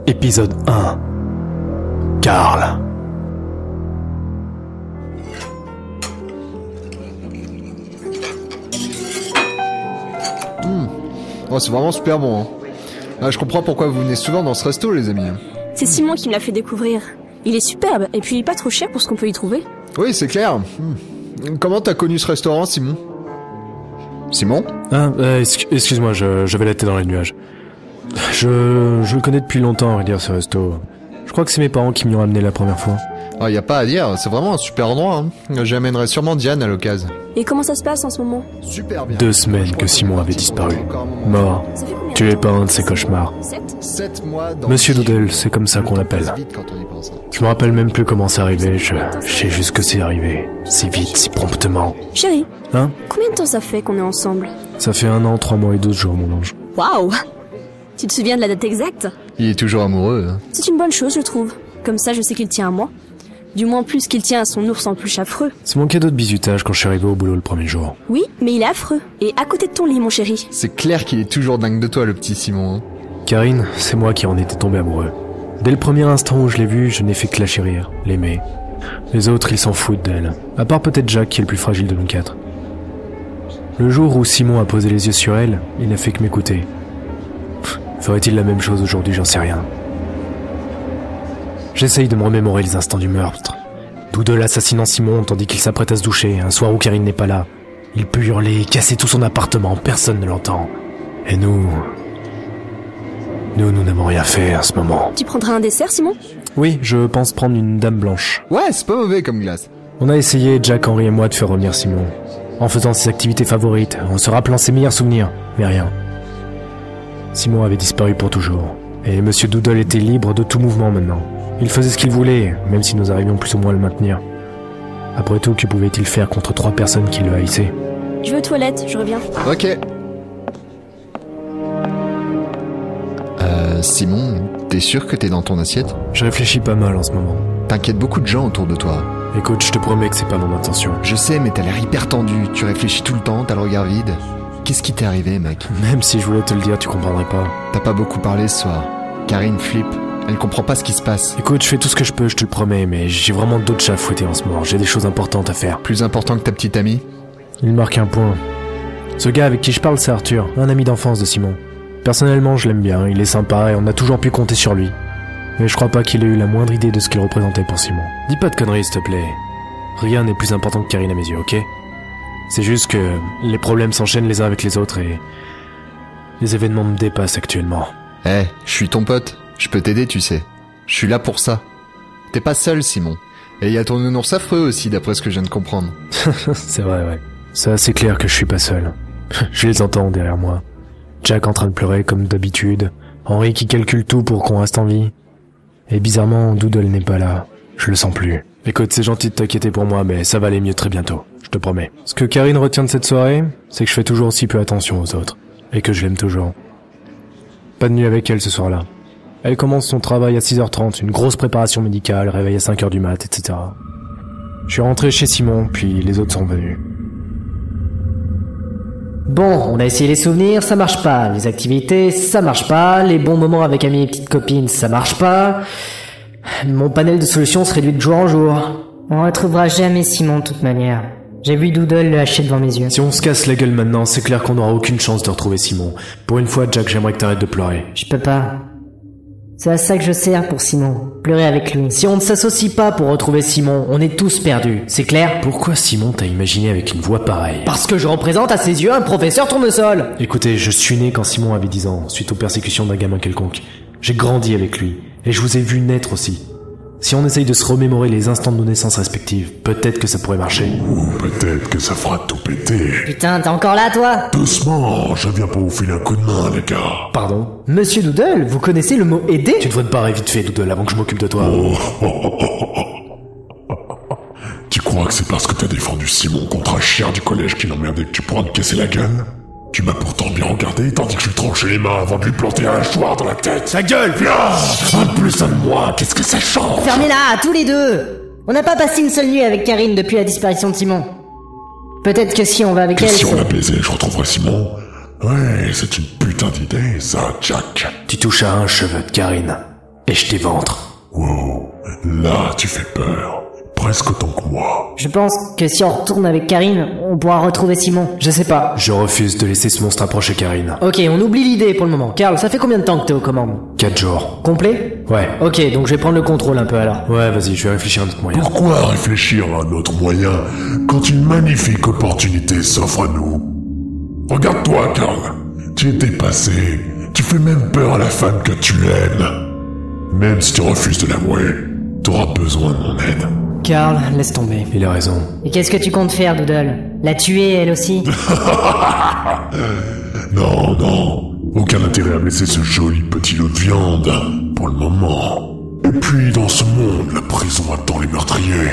Épisode 1. Karl. Oh, c'est vraiment super bon, hein. Ah, je comprends pourquoi vous venez souvent dans ce resto, les amis. C'est Simon qui me l'a fait découvrir. Il est superbe, et puis pas trop cher pour ce qu'on peut y trouver. Oui, c'est clair. Comment t'as connu ce restaurant, Simon? Simon? Excuse-moi, j'avais la tête dans les nuages. Je le connais depuis longtemps, à vrai dire, ce resto. Je crois que c'est mes parents qui m'y ont amené la première fois. Ah, y a pas à dire, c'est vraiment un super endroit, hein. J'amènerai sûrement Diane à l'occasion. Et comment ça se passe en ce moment? Super bien. 2 semaines que Simon avait disparu. Mort. Ça fait combien de Tué temps? par un de ses cauchemars. 7 mois dans... Monsieur Doodle, c'est comme ça qu'on l'appelle. Vite quand on y pense, hein. Je me rappelle même plus comment c'est arrivé, je sais juste que c'est arrivé. Si vite, si promptement. Chérie, Hein? combien de temps ça fait qu'on est ensemble? Ça fait 1 an, 3 mois et 12 jours, mon ange. Waouh! Tu te souviens de la date exacte? Il est toujours amoureux, hein. C'est une bonne chose, je trouve. Comme ça, je sais qu'il tient à moi. Du moins plus qu'il tient à son ours en peluche affreux. C'est mon cadeau de bizutage quand je suis arrivé au boulot le premier jour. Oui, mais il est affreux. Et à côté de ton lit, mon chéri. C'est clair qu'il est toujours dingue de toi, le petit Simon, hein. Karine, c'est moi qui en étais tombé amoureux. Dès le premier instant où je l'ai vue, je n'ai fait que la chérir, l'aimer. Les autres, ils s'en foutent d'elle. À part peut-être Jack, qui est le plus fragile de nous 4. Le jour où Simon a posé les yeux sur elle, il n'a fait que m'écouter. Ferait-il la même chose aujourd'hui, j'en sais rien. J'essaye de me remémorer les instants du meurtre. Doodle assassinant Simon tandis qu'il s'apprête à se doucher, un soir où Karine n'est pas là. Il peut hurler, casser tout son appartement, personne ne l'entend. Et nous n'avons rien fait en ce moment. Tu prendras un dessert, Simon? Oui, je pense prendre une dame blanche. Ouais, c'est pas mauvais comme glace. On a essayé, Jack, Henri et moi, de faire revenir Simon. En faisant ses activités favorites, en se rappelant ses meilleurs souvenirs, mais rien. Simon avait disparu pour toujours. Et Monsieur Doodle était libre de tout mouvement maintenant. Il faisait ce qu'il voulait, même si nous arrivions plus ou moins à le maintenir. Après tout, que pouvait-il faire contre 3 personnes qui le haïssaient? Je vais aux toilettes, je reviens. Ok. Simon, t'es sûr que t'es dans ton assiette? Je réfléchis pas mal en ce moment. T'inquiètes beaucoup de gens autour de toi. Écoute, je te promets que c'est pas mon intention. Je sais, mais t'as l'air hyper tendu. Tu réfléchis tout le temps, t'as le regard vide. Qu'est-ce qui t'est arrivé, mec? Même si je voulais te le dire, tu comprendrais pas. T'as pas beaucoup parlé ce soir. Karine flippe. Elle comprend pas ce qui se passe. Écoute, je fais tout ce que je peux, je te le promets, mais j'ai vraiment d'autres chats à fouetter en ce moment. J'ai des choses importantes à faire. Plus important que ta petite amie? Il marque un point. Ce gars avec qui je parle, c'est Arthur, un ami d'enfance de Simon. Personnellement, je l'aime bien, il est sympa et on a toujours pu compter sur lui. Mais je crois pas qu'il ait eu la moindre idée de ce qu'il représentait pour Simon. Dis pas de conneries, s'il te plaît. Rien n'est plus important que Karine à mes yeux, ok? C'est juste que les problèmes s'enchaînent les uns avec les autres et... les événements me dépassent actuellement. Eh, je suis ton pote. Je peux t'aider, tu sais. Je suis là pour ça. T'es pas seul, Simon. Et il y a ton nounours affreux aussi, d'après ce que je viens de comprendre. C'est vrai, ouais. C'est assez clair que je suis pas seul. Je les entends derrière moi. Jack en train de pleurer comme d'habitude. Henri qui calcule tout pour qu'on reste en vie. Et bizarrement, Doodle n'est pas là. Je le sens plus. Écoute, c'est gentil de t'inquiéter pour moi, mais ça va aller mieux très bientôt. Je te promets. Ce que Karine retient de cette soirée, c'est que je fais toujours aussi peu attention aux autres. Et que je l'aime toujours. Pas de nuit avec elle ce soir-là. Elle commence son travail à 6h30, une grosse préparation médicale, réveil à 5h du mat, etc. Je suis rentré chez Simon, puis les autres sont venus. Bon, on a essayé les souvenirs, ça marche pas. Les activités, ça marche pas. Les bons moments avec amis et petites copines, ça marche pas. Mon panel de solutions se réduit de jour en jour. On retrouvera jamais Simon de toute manière. J'ai vu Doodle le hacher devant mes yeux. Si on se casse la gueule maintenant, c'est clair qu'on n'aura aucune chance de retrouver Simon. Pour une fois, Jack, j'aimerais que t'arrêtes de pleurer. Je peux pas. C'est à ça que je sers pour Simon. Pleurer avec lui. Si on ne s'associe pas pour retrouver Simon, on est tous perdus, c'est clair? Pourquoi Simon t'a imaginé avec une voix pareille? Parce que je représente à ses yeux un professeur tournesol. Écoutez, je suis né quand Simon avait 10 ans, suite aux persécutions d'un gamin quelconque. J'ai grandi avec lui, et je vous ai vu naître aussi. Si on essaye de se remémorer les instants de nos naissances respectives, peut-être que ça pourrait marcher. Ou peut-être que ça fera tout péter. Putain, t'es encore là, toi? Doucement, je viens pour vous filer un coup de main, les gars. Pardon? Monsieur Doodle, vous connaissez le mot aider? Tu devrais te barrer vite fait, Doodle, avant que je m'occupe de toi. Tu crois que c'est parce que t'as défendu Simon contre un chien du collège qui l'emmerdait que tu pourras me casser la gueule? Tu m'as pourtant bien regardé, tandis que je lui tranchais les mains avant de lui planter un hachoir dans la tête. Ta gueule! Un de plus, un de moins, qu'est-ce que ça change? Fermez-la, tous les deux! On n'a pas passé une seule nuit avec Karine depuis la disparition de Simon. Peut-être que si on va avec Et elle... si on la baisait, je retrouverais Simon? Ouais, c'est une putain d'idée, ça, Jack. Tu touches à un cheveu de Karine. et je t'éventre. Wow, là tu fais peur. Presque autant que moi. Je pense que si on retourne avec Karine, on pourra retrouver Simon. Je sais pas. Je refuse de laisser ce monstre approcher Karine. Ok, on oublie l'idée pour le moment. Karl, ça fait combien de temps que t'es aux commandes? 4 jours. Complet? Ouais. Ok, donc je vais prendre le contrôle un peu alors. Ouais, vas-y, je vais réfléchir à un autre moyen. Pourquoi réfléchir à un autre moyen quand une magnifique opportunité s'offre à nous? Regarde-toi, Karl. Tu es dépassé. Tu fais même peur à la femme que tu aimes. Même si tu refuses de l'avouer, t'auras besoin de mon aide. Karl, laisse tomber. Il a raison. Et qu'est-ce que tu comptes faire, Doodle? La tuer, elle aussi? Non, non. Aucun intérêt à blesser ce joli petit lot de viande, pour le moment. Et puis, dans ce monde, la prison attend les meurtriers.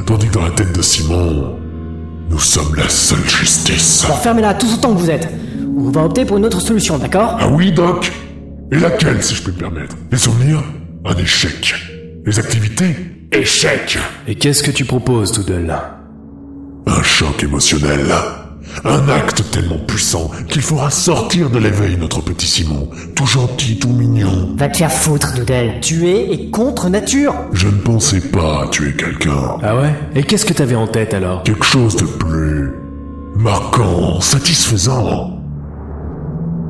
Tandis que dans la tête de Simon, nous sommes la seule justice. Bon, fermez-la tous autant que vous êtes. On va opter pour une autre solution, d'accord? Ah oui, Doc? Et laquelle, si je peux me permettre? Les souvenirs? Un échec. Les activités? Échec. Et qu'est-ce que tu proposes, Doodle? Un choc émotionnel. Un acte tellement puissant qu'il fera sortir de l'éveil notre petit Simon. Tout gentil, tout mignon. Va te faire foutre, Doodle. Tuer est contre nature. Je ne pensais pas tuer quelqu'un. Ah ouais? Et qu'est-ce que t'avais en tête alors? Quelque chose de plus marquant, satisfaisant.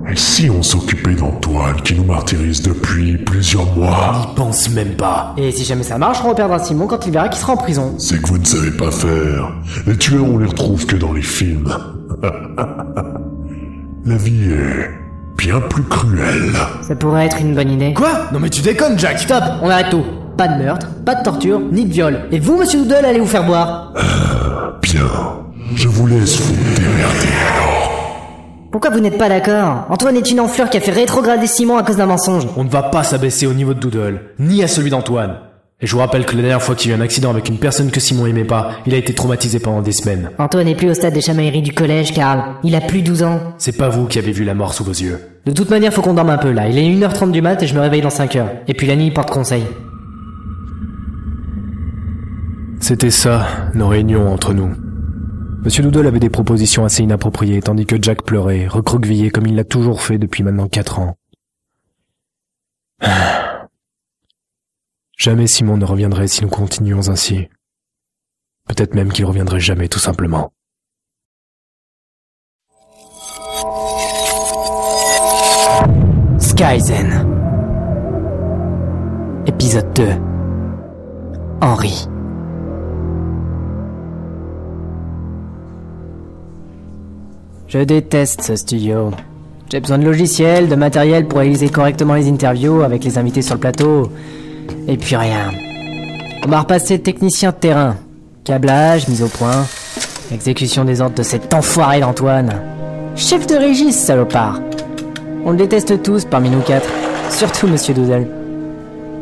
Et si on s'occupait d'Antoine qui nous martyrise depuis plusieurs mois? N'y pense même pas. Et si jamais ça marche, on reperdra Simon quand il verra qu'il sera en prison. C'est que vous ne savez pas faire. Les tueurs, on les retrouve que dans les films. La vie est bien plus cruelle. Ça pourrait être une bonne idée. Quoi? Non mais tu déconnes, Jack. Stop, on arrête tout. Pas de meurtre, pas de torture, ni de viol. Et vous, monsieur Doodle, allez vous faire boire. Bien. Je vous laisse vous démerder alors. Pourquoi vous n'êtes pas d'accord? Antoine est une enflure qui a fait rétrograder Simon à cause d'un mensonge. On ne va pas s'abaisser au niveau de Doodle, ni à celui d'Antoine. Et je vous rappelle que la dernière fois qu'il y a eu un accident avec une personne que Simon aimait pas, il a été traumatisé pendant des semaines. Antoine n'est plus au stade des chamailleries du collège, Karl. Il a plus 12 ans. C'est pas vous qui avez vu la mort sous vos yeux. De toute manière, faut qu'on dorme un peu là. Il est 1h30 du mat et je me réveille dans 5h. Et puis la nuit porte conseil. C'était ça, nos réunions entre nous. Monsieur Doodle avait des propositions assez inappropriées, tandis que Jack pleurait, recroquevillé comme il l'a toujours fait depuis maintenant 4 ans. Jamais Simon ne reviendrait si nous continuions ainsi. Peut-être même qu'il reviendrait jamais, tout simplement. Skyzen. Épisode 2. Henri. Je déteste ce studio. J'ai besoin de logiciels, de matériel pour réaliser correctement les interviews avec les invités sur le plateau. Et puis rien. On m'a repassé technicien de terrain. Câblage, mise au point. Exécution des ordres de cet enfoiré d'Antoine. Chef de régie, ce salopard. On le déteste tous parmi nous 4. Surtout Monsieur Doodle.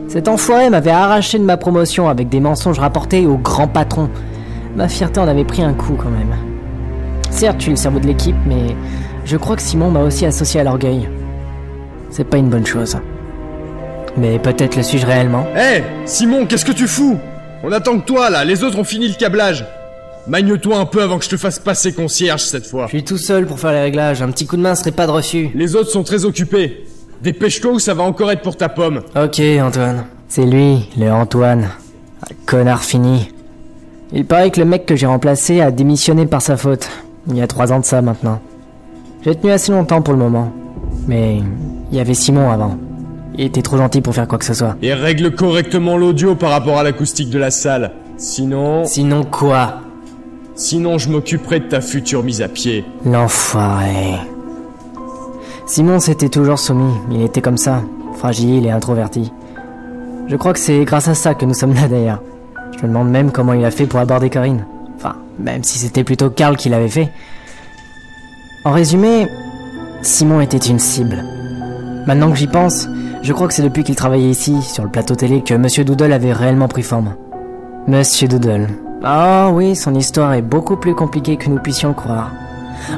Cet enfoiré m'avait arraché de ma promotion avec des mensonges rapportés au grand patron. Ma fierté en avait pris un coup quand même. Certes, je suis le cerveau de l'équipe, mais je crois que Simon m'a aussi associé à l'orgueil. C'est pas une bonne chose. Mais peut-être le suis-je réellement. Hé, Simon, qu'est-ce que tu fous? On attend que toi, là, les autres ont fini le câblage. Magne-toi un peu avant que je te fasse passer concierge cette fois. Je suis tout seul pour faire les réglages, un petit coup de main serait pas de refus. Les autres sont très occupés. Dépêche-toi ou ça va encore être pour ta pomme. Ok, Antoine. C'est lui, le Antoine. Un connard fini. Il paraît que le mec que j'ai remplacé a démissionné par sa faute. Il y a 3 ans de ça maintenant. J'ai tenu assez longtemps pour le moment. Mais il y avait Simon avant. Il était trop gentil pour faire quoi que ce soit. Et règle correctement l'audio par rapport à l'acoustique de la salle. Sinon... Sinon quoi? Sinon je m'occuperai de ta future mise à pied. L'enfoiré. Simon s'était toujours soumis. Il était comme ça. Fragile et introverti. Je crois que c'est grâce à ça que nous sommes là d'ailleurs. Je me demande même comment il a fait pour aborder Karine. Enfin, même si c'était plutôt Karl qui l'avait fait. En résumé, Simon était une cible. Maintenant que j'y pense, je crois que c'est depuis qu'il travaillait ici, sur le plateau télé, que Monsieur Doodle avait réellement pris forme. Monsieur Doodle. Ah oui, son histoire est beaucoup plus compliquée que nous puissions le croire.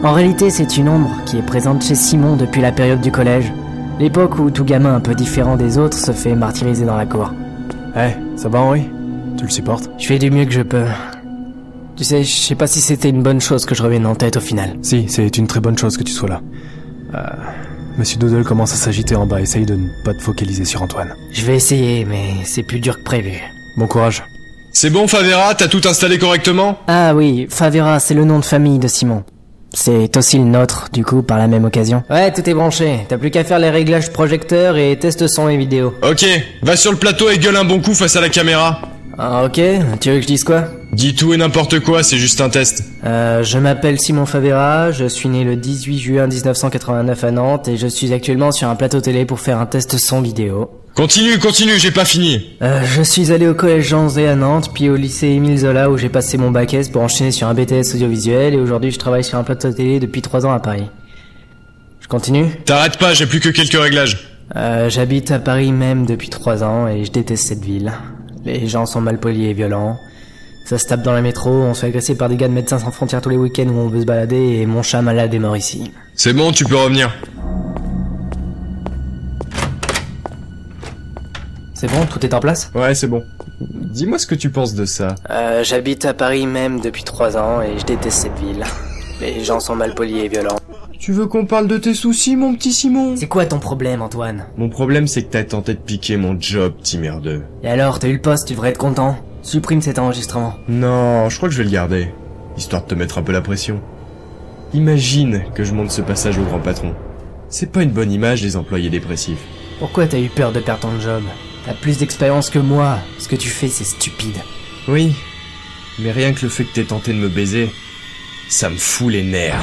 En réalité, c'est une ombre qui est présente chez Simon depuis la période du collège. L'époque où tout gamin un peu différent des autres se fait martyriser dans la cour. Ça va Henri? Tu le supportes? Je fais du mieux que je peux. Tu sais, je sais pas si c'était une bonne chose que je revienne en tête au final. Si, c'est une très bonne chose que tu sois là. Monsieur Doodle commence à s'agiter en bas, essaye de ne pas te focaliser sur Antoine. Je vais essayer, mais c'est plus dur que prévu. Bon courage. C'est bon, Favera, t'as tout installé correctement? Ah oui, Favera, c'est le nom de famille de Simon. C'est aussi le nôtre, du coup, par la même occasion. Ouais, tout est branché. T'as plus qu'à faire les réglages projecteurs et test son et vidéo. Ok, va sur le plateau et gueule un bon coup face à la caméra. Ah ok, tu veux que je dise quoi? Dis tout et n'importe quoi, c'est juste un test. Je m'appelle Simon Favera, je suis né le 18 juin 1989 à Nantes et je suis actuellement sur un plateau télé pour faire un test son vidéo. Continue, j'ai pas fini. Je suis allé au collège Jean Zé à Nantes, puis au lycée Émile Zola où j'ai passé mon bac S pour enchaîner sur un BTS audiovisuel et aujourd'hui je travaille sur un plateau télé depuis 3 ans à Paris. Je continue? T'arrêtes pas, j'ai plus que quelques réglages. J'habite à Paris même depuis 3 ans et je déteste cette ville. Les gens sont malpolis et violents. Ça se tape dans le métro, on se fait agresser par des gars de Médecins Sans Frontières tous les week-ends où on veut se balader et mon chat malade est mort ici. C'est bon, tu peux revenir. C'est bon, tout est en place? Ouais, c'est bon. Dis-moi ce que tu penses de ça. J'habite à Paris même depuis 3 ans et je déteste cette ville. Les gens sont malpolis et violents. Tu veux qu'on parle de tes soucis, mon petit Simon? C'est quoi ton problème, Antoine? Mon problème, c'est que t'as tenté de piquer mon job, petit merdeux. Et alors, t'as eu le poste, tu devrais être content. Supprime cet enregistrement. Non, je crois que je vais le garder. Histoire de te mettre un peu la pression. Imagine que je monte ce passage au grand patron. C'est pas une bonne image des employés dépressifs. Pourquoi t'as eu peur de perdre ton job? T'as plus d'expérience que moi. Ce que tu fais, c'est stupide. Oui, mais rien que le fait que t'aies tenté de me baiser, ça me fout les nerfs.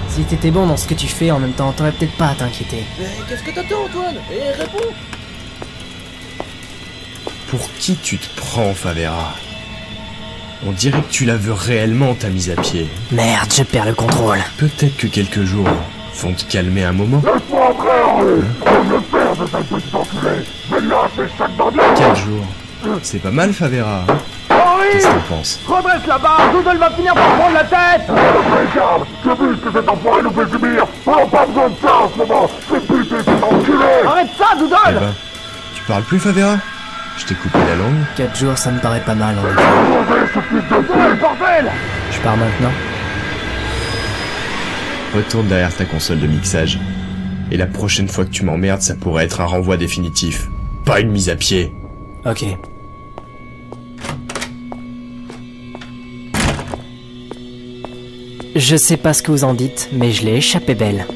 Si t'étais bon dans ce que tu fais, en même temps, t'aurais peut-être pas à t'inquiéter. Mais qu'est-ce que t'attends, Antoine? Et réponds! Pour qui tu te prends, Favera? On dirait que tu la veux réellement, ta mise à pied. Merde, je perds le contrôle. Peut-être que quelques jours vont te calmer un moment. Laisse-moi entrer, Henri! Je le père de ta petite enculée! Mais là, c'est chaque bandit! 4 jours. C'est pas mal, Favera. Qu'est-ce que t'en penses? Redresse la barre! Doodle va finir par prendre la tête! Regarde! J'ai vu ce que cet enfoiré nous fait subir! On n'a pas besoin de ça en ce moment! Fais buter cet enculé! Arrête ça, Eh Doodle! ben, tu parles plus, Favera? Je t'ai coupé la langue. 4 jours, ça me paraît pas mal, en effet. Doodle, bordel! Je pars maintenant. Retourne derrière ta console de mixage. Et la prochaine fois que tu m'emmerdes, ça pourrait être un renvoi définitif. Pas une mise à pied. Ok. Je sais pas ce que vous en dites, mais je l'ai échappé belle.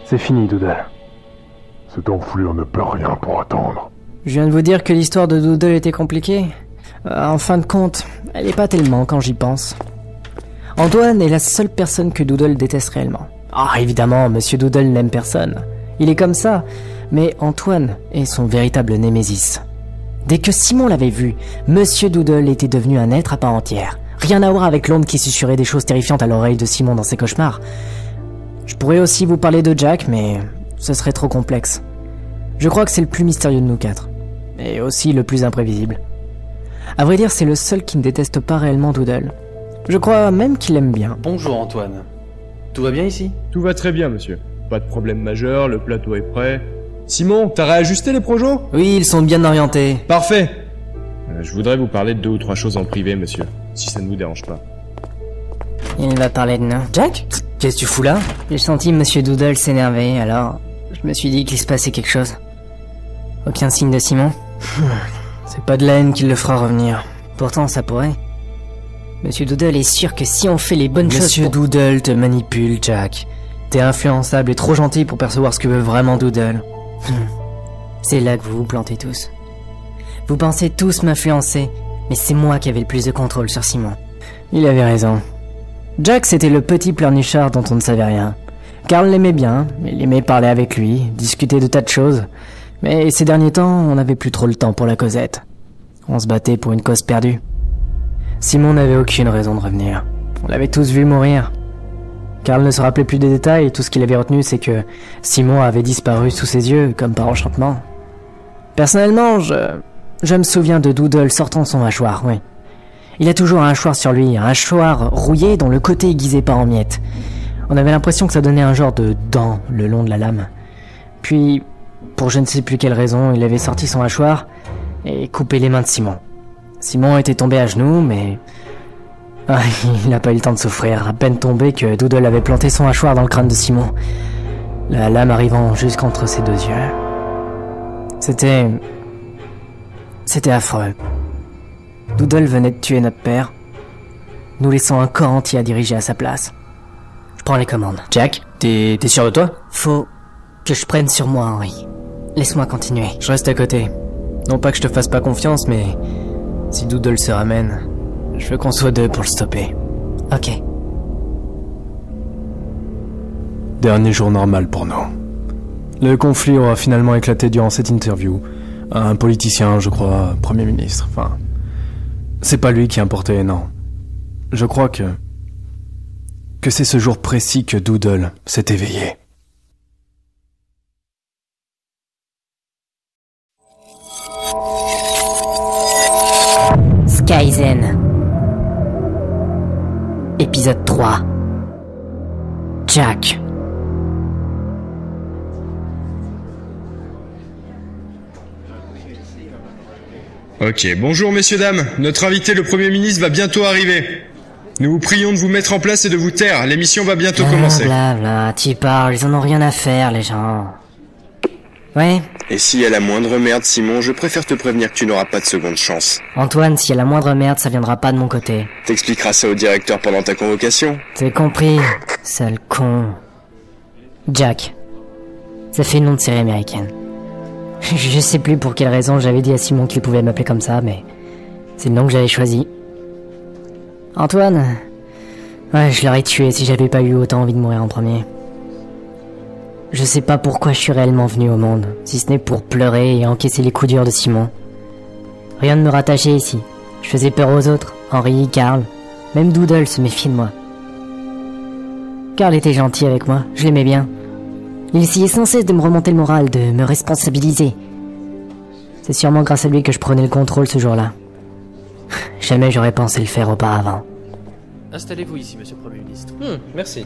C'est fini, Doodle. Cette enflure ne peut rien pour attendre. Je viens de vous dire que l'histoire de Doodle était compliquée. En fin de compte, elle est pas tellement quand j'y pense. Antoine est la seule personne que Doodle déteste réellement. Ah, évidemment, Monsieur Doodle n'aime personne. Il est comme ça. Mais Antoine est son véritable némésis. Dès que Simon l'avait vu, Monsieur Doodle était devenu un être à part entière. Rien à voir avec l'onde qui susurrait des choses terrifiantes à l'oreille de Simon dans ses cauchemars. Je pourrais aussi vous parler de Jack, mais ce serait trop complexe. Je crois que c'est le plus mystérieux de nous 4. Et aussi le plus imprévisible. À vrai dire, c'est le seul qui ne déteste pas réellement Doodle. Je crois même qu'il aime bien. Bonjour Antoine. Tout va bien ici? Tout va très bien, monsieur. Pas de problème majeur, le plateau est prêt. Simon, t'as réajusté les projos? Oui, ils sont bien orientés. Parfait. Je voudrais vous parler de 2 ou 3 choses en privé, monsieur, si ça ne vous dérange pas. Il va parler de nous. Jack? Qu'est-ce que tu fous là? J'ai senti Monsieur Doodle s'énerver, alors je me suis dit qu'il se passait quelque chose. Aucun signe de Simon? C'est pas de la haine qui le fera revenir. Pourtant, ça pourrait. Monsieur Doodle est sûr que si on fait les bonnes choses... Monsieur Doodle te manipule, Jack. T'es influençable et trop gentil pour percevoir ce que veut vraiment Doodle. C'est là que vous vous plantez tous. Vous pensez tous m'influencer, mais c'est moi qui avais le plus de contrôle sur Simon. Il avait raison. Jack, c'était le petit pleurnichard dont on ne savait rien. Carl l'aimait bien, il aimait parler avec lui, discuter de tas de choses. Mais ces derniers temps, on n'avait plus trop le temps pour la causette. On se battait pour une cause perdue. Simon n'avait aucune raison de revenir. On l'avait tous vu mourir. Carl ne se rappelait plus des détails, et tout ce qu'il avait retenu, c'est que Simon avait disparu sous ses yeux, comme par enchantement. Personnellement, je me souviens de Doodle sortant son hachoir, oui. Il a toujours un hachoir sur lui, un hachoir rouillé dont le côté aiguisé part en miettes. On avait l'impression que ça donnait un genre de dent le long de la lame. Puis, pour je ne sais plus quelle raison, il avait sorti son hachoir et coupé les mains de Simon. Simon était tombé à genoux, mais Ah, il n'a pas eu le temps de souffrir. À peine tombé que Doodle avait planté son hachoir dans le crâne de Simon. La lame arrivant jusqu'entre ses deux yeux. C'était affreux. Doodle venait de tuer notre père, nous laissant un corps entier à diriger à sa place. Je prends les commandes. Jack, t'es sûr de toi? Faut que je prenne sur moi, Henry. Laisse-moi continuer. Je reste à côté. Non pas que je te fasse pas confiance, mais si Doodle se ramène, je veux qu'on soit deux pour le stopper. Ok. Dernier jour normal pour nous. Le conflit aura finalement éclaté durant cette interview. Un politicien, je crois, Premier ministre, enfin... C'est pas lui qui importait, non. Je crois que c'est ce jour précis que Doodle s'est éveillé. Skyzen. Épisode 3. Jack. Ok, bonjour messieurs dames, notre invité le Premier ministre va bientôt arriver. Nous vous prions de vous mettre en place et de vous taire, l'émission va bientôt commencer. Blabla, t'y parles, ils en ont rien à faire les gens. Ouais. Et s'il y a la moindre merde Simon, je préfère te prévenir que tu n'auras pas de seconde chance. Antoine, s'il y a la moindre merde, ça viendra pas de mon côté. T'expliqueras ça au directeur pendant ta convocation. T'as compris, sale con. Jack. Ça fait le nom de série américaine. Je sais plus pour quelle raison j'avais dit à Simon qu'il pouvait m'appeler comme ça, mais c'est le nom que j'avais choisi. Antoine. Ouais, je l'aurais tué si j'avais pas eu autant envie de mourir en premier. Je sais pas pourquoi je suis réellement venu au monde, si ce n'est pour pleurer et encaisser les coups durs de Simon. Rien ne me rattachait ici. Je faisais peur aux autres, Henry, Carl, même Doodle se méfiait de moi. Carl était gentil avec moi, je l'aimais bien. Il essayait sans cesse de me remonter le moral, de me responsabiliser. C'est sûrement grâce à lui que je prenais le contrôle ce jour-là. Jamais j'aurais pensé le faire auparavant. Installez-vous ici, monsieur le Premier ministre. Merci.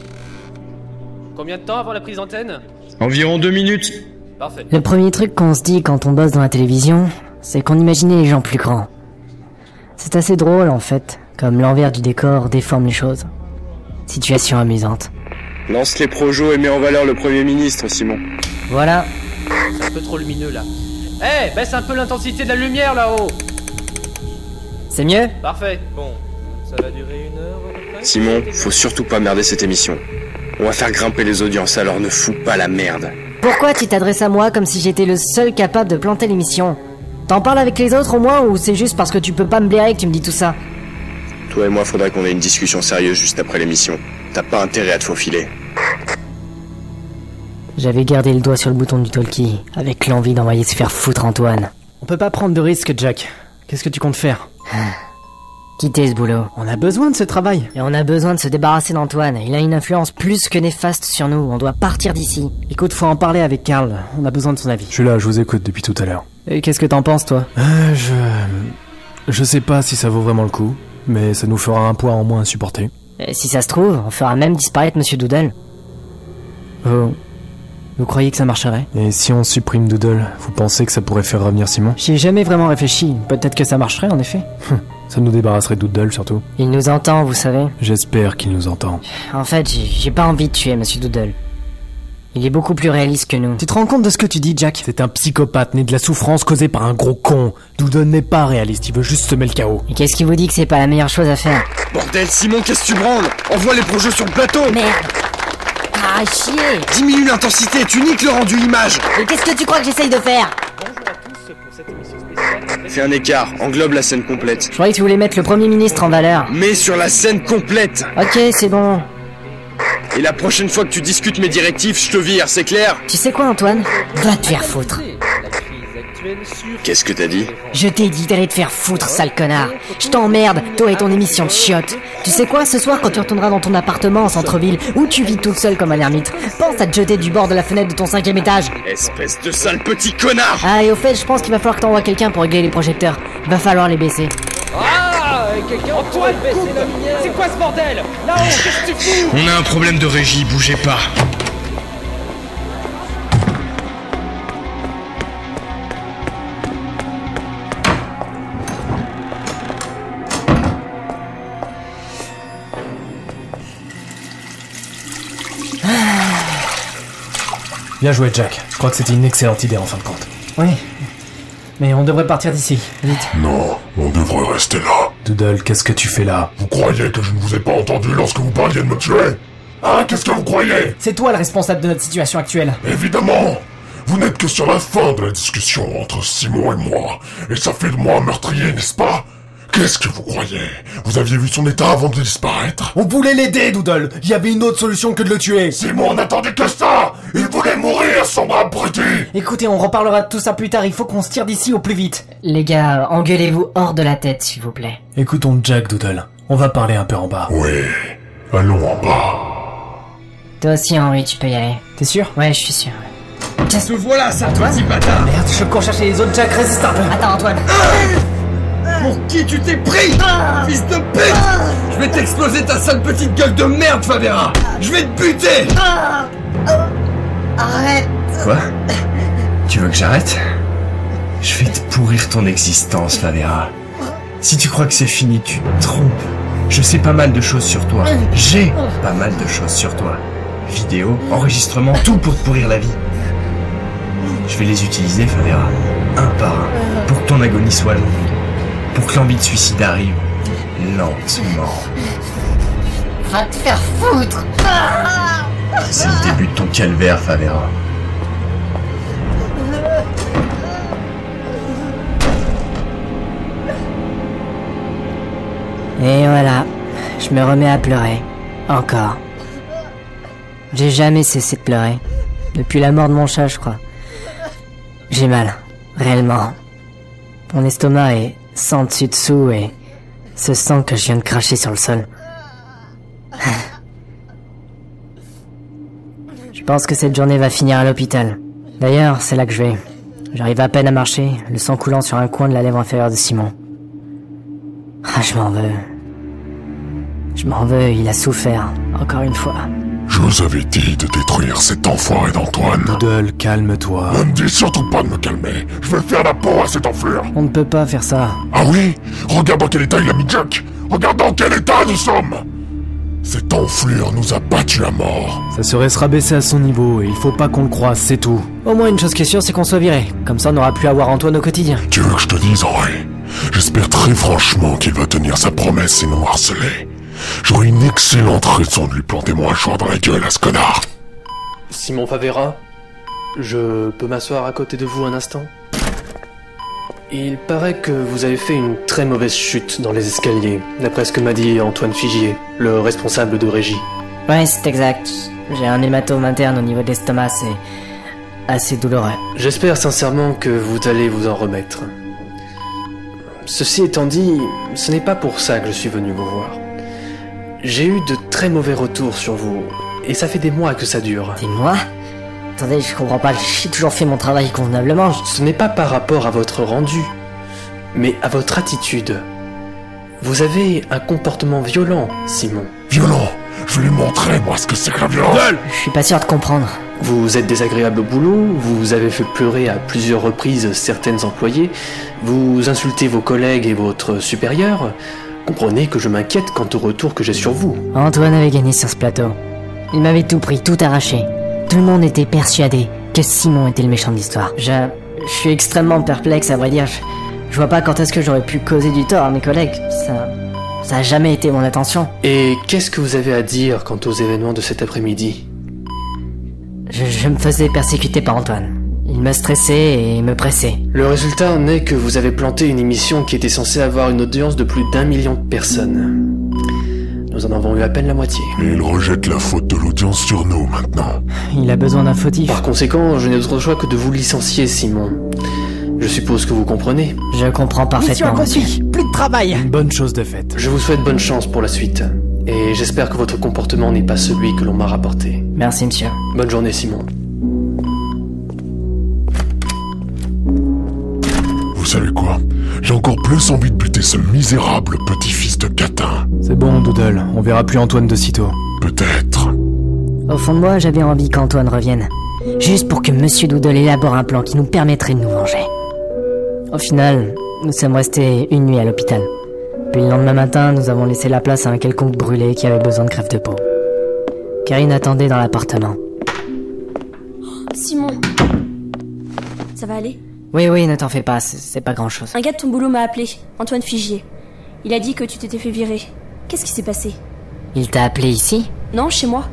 Combien de temps avant la prise d'antenne? Environ 2 minutes. Parfait. Le premier truc qu'on se dit quand on bosse dans la télévision, c'est qu'on imaginait les gens plus grands. C'est assez drôle en fait, comme l'envers du décor déforme les choses. Situation amusante. Lance les projos et mets en valeur le Premier ministre, Simon. Voilà. C'est un peu trop lumineux là. Eh, baisse un peu l'intensité de la lumière là-haut. C'est mieux? Parfait. Bon, ça va durer 1 heure à peu près. Simon, faut surtout pas merder cette émission. On va faire grimper les audiences, alors ne fous pas la merde. Pourquoi tu t'adresses à moi comme si j'étais le seul capable de planter l'émission? T'en parles avec les autres au moins, ou c'est juste parce que tu peux pas me blairer que tu me dis tout ça? Toi et moi, faudrait qu'on ait une discussion sérieuse juste après l'émission. T'as pas intérêt à te faufiler. J'avais gardé le doigt sur le bouton du talkie, avec l'envie d'envoyer se faire foutre Antoine. On peut pas prendre de risques, Jack. Qu'est-ce que tu comptes faire? Quitter ce boulot. On a besoin de ce travail. Et on a besoin de se débarrasser d'Antoine. Il a une influence plus que néfaste sur nous. On doit partir d'ici. Écoute, faut en parler avec Carl. On a besoin de son avis. Je suis là, je vous écoute depuis tout à l'heure. Et qu'est-ce que t'en penses, toi? Je sais pas si ça vaut vraiment le coup, mais ça nous fera un poids en moins à supporter. Et si ça se trouve, on fera même disparaître Monsieur Doodle. Vous croyez que ça marcherait? Et si on supprime Doodle, vous pensez que ça pourrait faire revenir Simon? J'y ai jamais vraiment réfléchi. Peut-être que ça marcherait, en effet. Ça nous débarrasserait de Doodle, surtout. Il nous entend, vous savez. J'espère qu'il nous entend. En fait, j'ai pas envie de tuer Monsieur Doodle. Il est beaucoup plus réaliste que nous. Tu te rends compte de ce que tu dis, Jack? C'est un psychopathe né de la souffrance causée par un gros con. Doodle n'est pas réaliste, il veut juste semer le chaos. Et qu'est-ce qui vous dit que c'est pas la meilleure chose à faire? Bordel, Simon, qu'est-ce que tu branles? Envoie les projets sur le plateau. Merde! Ah, chier! Diminue l'intensité, tu niques le rendu image. Et qu'est-ce que tu crois que j'essaye de faire? Bonjour à tous pour cette émission spéciale. Fais un écart, englobe la scène complète. Je croyais que tu voulais mettre le Premier ministre en valeur. Mets sur la scène complète. Ok, c'est bon. Et la prochaine fois que tu discutes mes directives, je te vire, c'est clair? Tu sais quoi, Antoine? Va te faire foutre. Qu'est-ce que t'as dit? Je t'ai dit d'aller te faire foutre, sale connard. Je t'emmerde, toi et ton émission de chiottes. Tu sais quoi, ce soir quand tu retourneras dans ton appartement en centre-ville, où tu vis toute seule comme un ermite, pense à te jeter du bord de la fenêtre de ton 5e étage. Espèce de sale petit connard! Ah, et au fait, je pense qu'il va falloir que t'envoies quelqu'un pour régler les projecteurs. Va falloir les baisser. Ah, quelqu'un Antoine, baisser la lumière. C'est quoi ce bordel? Là-haut, qu'est-ce que tu fous? On a un problème de régie, bougez pas. Bien joué, Jack. Je crois que c'était une excellente idée en fin de compte. Oui. Mais on devrait partir d'ici, vite. Non, on devrait rester là. Doodle, qu'est-ce que tu fais là? Vous croyez que je ne vous ai pas entendu lorsque vous parliez de me tuer? Hein, qu'est-ce que vous croyez? C'est toi le responsable de notre situation actuelle. Évidemment! Vous n'êtes que sur la fin de la discussion entre Simon et moi, et ça fait de moi un meurtrier, n'est-ce pas? Qu'est-ce que vous croyez? Vous aviez vu son état avant de disparaître? On voulait l'aider, Doodle. Il y avait une autre solution que de le tuer. Simon n'attendait que ça! Il voulait mourir, sombre abruti! Écoutez, on reparlera de tout ça plus tard, il faut qu'on se tire d'ici au plus vite. Les gars, engueulez-vous hors de la tête, s'il vous plaît. Écoutons Jack, Doodle. On va parler un peu en bas. Oui, allons en bas. Toi aussi, Henri, tu peux y aller. T'es sûr? Ouais, je suis sûr. Te voilà, ça, toi, petit bâtard! Merde, je cours chercher les autres, Jack, résiste un peu. Attends, Antoine. Pour qui tu t'es pris? Fils de pute! Je vais t'exploser ta sale petite gueule de merde, Favera! Je vais te buter! Arrête. Quoi? Tu veux que j'arrête? Je vais te pourrir ton existence, Favera. Si tu crois que c'est fini, tu te trompes. Je sais pas mal de choses sur toi. J'ai pas mal de choses sur toi. Vidéo, enregistrement, tout pour te pourrir la vie. Je vais les utiliser, Favera, un par un, pour que ton agonie soit longue. Pour que l'envie de suicide arrive lentement. Va te faire foutre. C'est le début de ton calvaire, Favera. Et voilà, je me remets à pleurer. Encore. J'ai jamais cessé de pleurer. Depuis la mort de mon chat, je crois. J'ai mal. Réellement. Mon estomac est sans dessus-dessous et ce sang que je viens de cracher sur le sol. Je pense que cette journée va finir à l'hôpital. D'ailleurs, c'est là que je vais. J'arrive à peine à marcher, le sang coulant sur un coin de la lèvre inférieure de Simon. Ah, je m'en veux. Je m'en veux, il a souffert, encore une fois. Je vous avais dit de détruire cet enfoiré d'Antoine. Doodle, calme-toi. Ne me dis surtout pas de me calmer. Je vais faire la peau à cette enflure. On ne peut pas faire ça. Ah oui? Regarde dans quel état il a mis Jack. Regarde dans quel état nous sommes. Cette enflure nous a battus à mort. Ça serait se rabaisser à son niveau et il faut pas qu'on le croise, c'est tout. Au moins une chose qui est sûre, c'est qu'on soit viré. Comme ça, on n'aura plus à voir Antoine au quotidien. Tu veux que je te dise, Henri? J'espère très franchement qu'il va tenir sa promesse et nous harceler. J'aurai une excellente raison de lui planter mon hachoir dans la gueule à ce connard. Simon Favera, je peux m'asseoir à côté de vous un instant? Il paraît que vous avez fait une très mauvaise chute dans les escaliers, d'après ce que m'a dit Antoine Figier, le responsable de régie. Ouais, c'est exact. J'ai un hématome interne au niveau de l'estomac, c'est assez douloureux. J'espère sincèrement que vous allez vous en remettre. Ceci étant dit, ce n'est pas pour ça que je suis venu vous voir. J'ai eu de très mauvais retours sur vous, et ça fait des mois que ça dure. Des mois? Attendez, je comprends pas, j'ai toujours fait mon travail convenablement. Ce n'est pas par rapport à votre rendu, mais à votre attitude. Vous avez un comportement violent, Simon. Violent? Je vais lui montrer, moi, ce que c'est que la violence. Je suis pas sûr de comprendre. Vous êtes désagréable au boulot, vous avez fait pleurer à plusieurs reprises certaines employées, vous insultez vos collègues et votre supérieur. Comprenez que je m'inquiète quant au retour que j'ai sur vous. Antoine avait gagné sur ce plateau. Il m'avait tout pris, tout arraché. Tout le monde était persuadé que Simon était le méchant de l'histoire. Je suis extrêmement perplexe, à vrai dire. Je vois pas quand est-ce que j'aurais pu causer du tort à mes collègues. Ça a jamais été mon intention. Et qu'est-ce que vous avez à dire quant aux événements de cet après-midi? Je me faisais persécuter par Antoine. Il me stressait et me pressait. Le résultat en est que vous avez planté une émission qui était censée avoir une audience de plus d'1 million de personnes. Nous en avons eu à peine la moitié. Et il rejette la faute de l'audience sur nous, maintenant. Il a besoin d'un fautif. Par conséquent, je n'ai d'autre choix que de vous licencier, Simon. Je suppose que vous comprenez. Je comprends parfaitement. Mission accomplie, plus de travail. Une bonne chose de faite. Je vous souhaite bonne chance pour la suite. Et j'espère que votre comportement n'est pas celui que l'on m'a rapporté. Merci, monsieur. Bonne journée, Simon. Vous savez quoi? J'ai encore plus envie de buter ce misérable petit-fils de catin. C'est bon, Doodle, on verra plus Antoine de sitôt. Peut-être. Au fond de moi, j'avais envie qu'Antoine revienne. Juste pour que Monsieur Doodle élabore un plan qui nous permettrait de nous venger. Au final, nous sommes restés une nuit à l'hôpital. Puis le lendemain matin, nous avons laissé la place à un quelconque brûlé qui avait besoin de crève de peau. Karine attendait dans l'appartement. Simon. Ça va aller? Oui, ne t'en fais pas, c'est pas grand-chose. Un gars de ton boulot m'a appelé, Antoine Figier. Il a dit que tu t'étais fait virer. Qu'est-ce qui s'est passé? Il t'a appelé ici? Non, chez moi.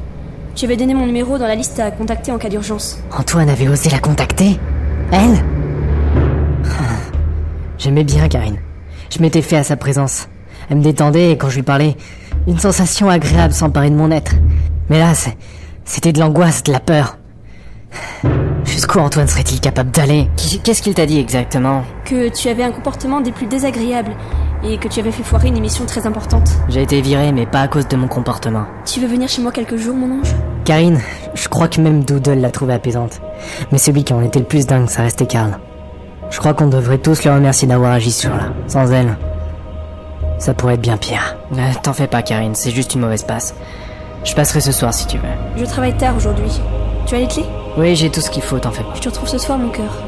Tu avais donné mon numéro dans la liste à contacter en cas d'urgence. Antoine avait osé la contacter? Elle? J'aimais bien Karine. Je m'étais fait à sa présence. Elle me détendait et quand je lui parlais, une sensation agréable s'emparait de mon être. Mais là, c'était de l'angoisse, de la peur. Jusqu'où Antoine serait-il capable d'aller? Qu'est-ce qu'il t'a dit exactement? Que tu avais un comportement des plus désagréables et que tu avais fait foirer une émission très importante. J'ai été viré, mais pas à cause de mon comportement. Tu veux venir chez moi quelques jours, mon ange? Karine, je crois que même Doodle l'a trouvée apaisante. Mais celui qui en était le plus dingue, ça restait Karl. Je crois qu'on devrait tous le remercier d'avoir agi ce jour-là. Sans elle, ça pourrait être bien pire. T'en fais pas, Karine, c'est juste une mauvaise passe. Je passerai ce soir si tu veux. Je travaille tard aujourd'hui. Tu as les clés? Oui, j'ai tout ce qu'il faut, t'en fais pas. Je te retrouve ce soir, mon cœur.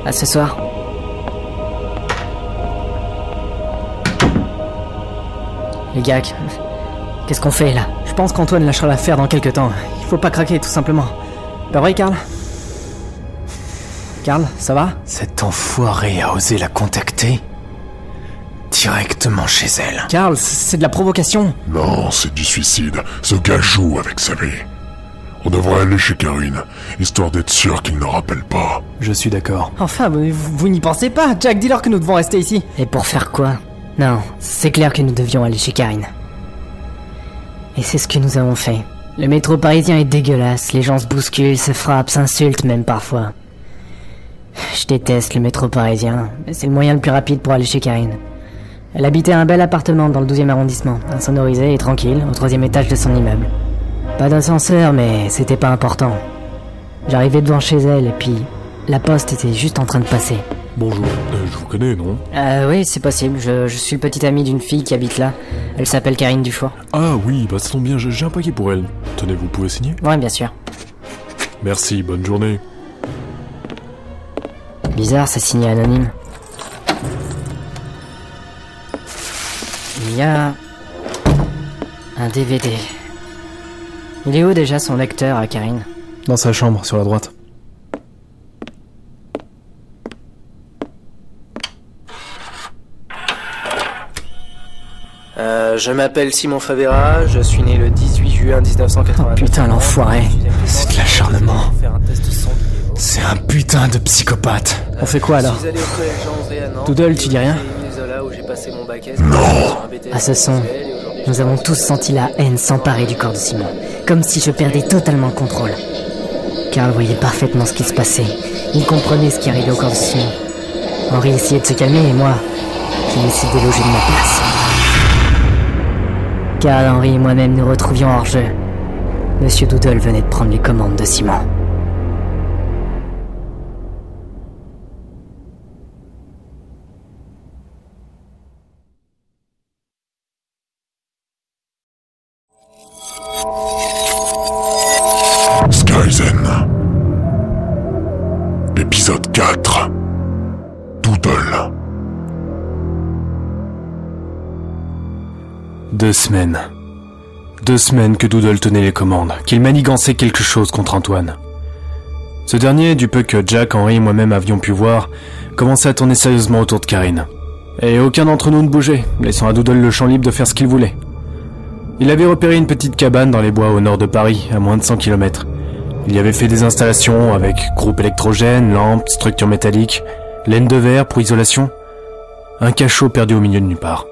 À ce soir. Les gars, qu'est-ce qu'on fait là? Je pense qu'Antoine lâchera l'affaire dans quelques temps. Il faut pas craquer, tout simplement. Pas vrai, Karl? Karl, ça va? Cet enfoiré a osé la contacter directement chez elle. Karl, c'est de la provocation. Non, c'est du suicide. Ce gars joue avec sa vie. On devrait aller chez Karine, histoire d'être sûr qu'il ne rappelle pas. Je suis d'accord. Enfin, vous n'y pensez pas. Jack, dis-leur que nous devons rester ici. Et pour faire quoi? Non, c'est clair que nous devions aller chez Karine. Et c'est ce que nous avons fait. Le métro parisien est dégueulasse, les gens se bousculent, se frappent, s'insultent même parfois. Je déteste le métro parisien, mais c'est le moyen le plus rapide pour aller chez Karine. Elle habitait un bel appartement dans le 12e arrondissement, insonorisé et tranquille, au 3e étage de son immeuble. Pas d'ascenseur, mais c'était pas important. J'arrivais devant chez elle, et puis la poste était juste en train de passer. Bonjour, je vous connais, non? Oui, c'est possible, je suis le petit ami d'une fille qui habite là. Elle s'appelle Karine Dufour. Ah oui, bah ça tombe bien, j'ai un paquet pour elle. Tenez, vous pouvez signer? Ouais, bien sûr. Merci, bonne journée. Bizarre, c'est signé anonyme. Il y a un DVD. Il est où déjà son lecteur à Karine? Dans sa chambre, sur la droite. Je m'appelle Simon Favera, je suis né le 18 juin 1989. Oh putain, l'enfoiré. C'est de l'acharnement. C'est un putain de psychopathe. On fait quoi alors? Doodle, tu dis rien? Non. À ce son, nous avons tous senti la haine s'emparer du corps de Simon, comme si je perdais totalement le contrôle. Karl voyait parfaitement ce qui se passait. Il comprenait ce qui arrivait au corps de Simon. Henri essayait de se calmer et moi, j'ai essayé de déloger de ma place. Karl, Henri et moi-même nous retrouvions hors jeu. Monsieur Doodle venait de prendre les commandes de Simon. Skyzen. Épisode 4. Doodle. 2 semaines. 2 semaines que Doodle tenait les commandes, qu'il manigançait quelque chose contre Antoine. Ce dernier, du peu que Jack, Henri et moi-même avions pu voir, commençait à tourner sérieusement autour de Karine. Et aucun d'entre nous ne bougeait, laissant à Doodle le champ libre de faire ce qu'il voulait. Il avait repéré une petite cabane dans les bois au nord de Paris, à moins de 100 km. Il y avait fait des installations avec groupe électrogène, lampes, structures métalliques, laine de verre pour isolation. Un cachot perdu au milieu de nulle part.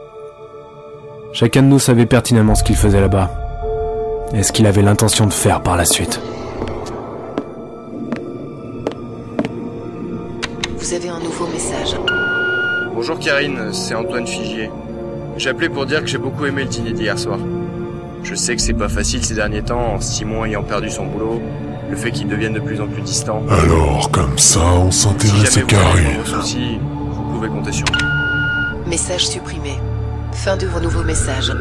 Chacun de nous savait pertinemment ce qu'il faisait là-bas, et ce qu'il avait l'intention de faire par la suite. Vous avez un nouveau message. Bonjour Karine, c'est Antoine Figier. J'ai appelé pour dire que j'ai beaucoup aimé le dîner d'hier soir. Je sais que c'est pas facile ces derniers temps, Simon ayant perdu son boulot, le fait qu'il devienne de plus en plus distant. Alors, comme ça, on s'intéresse à Karine. Soucis, vous pouvez compter sur moi. Message supprimé. Fin de vos nouveaux messages.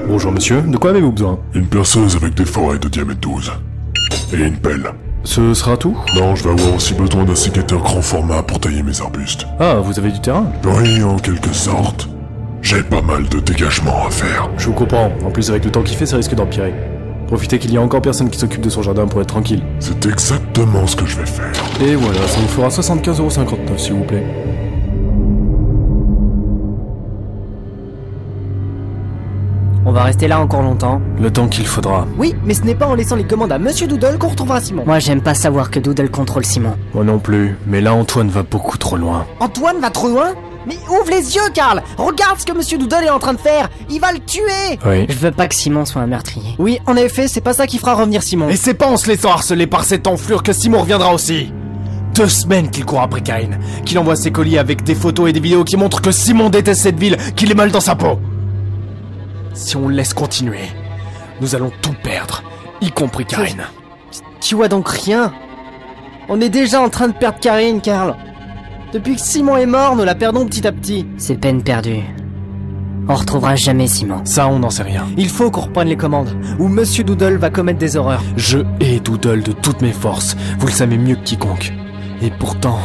Bonjour monsieur, de quoi avez-vous besoin? Une perceuse avec des forêts de diamètre 12. Et une pelle. Ce sera tout? Non, je vais avoir aussi besoin d'un sécateur grand format pour tailler mes arbustes. Ah, vous avez du terrain? Oui, en quelque sorte. J'ai pas mal de dégagements à faire. Je vous comprends, en plus avec le temps qu'il fait, ça risque d'empirer. Profitez qu'il y a encore personne qui s'occupe de son jardin pour être tranquille. C'est exactement ce que je vais faire. Et voilà, ça nous fera 75,59€ s'il vous plaît. On va rester là encore longtemps. Le temps qu'il faudra. Oui, mais ce n'est pas en laissant les commandes à Monsieur Doodle qu'on retrouvera Simon. Moi, j'aime pas savoir que Doodle contrôle Simon. Moi non plus, mais là Antoine va beaucoup trop loin. Antoine va trop loin? Mais ouvre les yeux, Karl! Regarde ce que Monsieur Doodle est en train de faire! Il va le tuer! Oui. Je veux pas que Simon soit un meurtrier. Oui, en effet, c'est pas ça qui fera revenir Simon. Et c'est pas en se laissant harceler par cette enflure que Simon reviendra aussi. 2 semaines qu'il court après Karine, qu'il envoie ses colis avec des photos et des vidéos qui montrent que Simon déteste cette ville, qu'il est mal dans sa peau. Si on le laisse continuer, nous allons tout perdre, y compris Karine. Tu vois donc rien? On est déjà en train de perdre Karine, Karl. Depuis que Simon est mort, nous la perdons petit à petit. C'est peine perdue. On retrouvera jamais Simon. Ça, on n'en sait rien. Il faut qu'on reprenne les commandes, ou Monsieur Doodle va commettre des horreurs. Je hais Doodle de toutes mes forces, vous le savez mieux que quiconque. Et pourtant,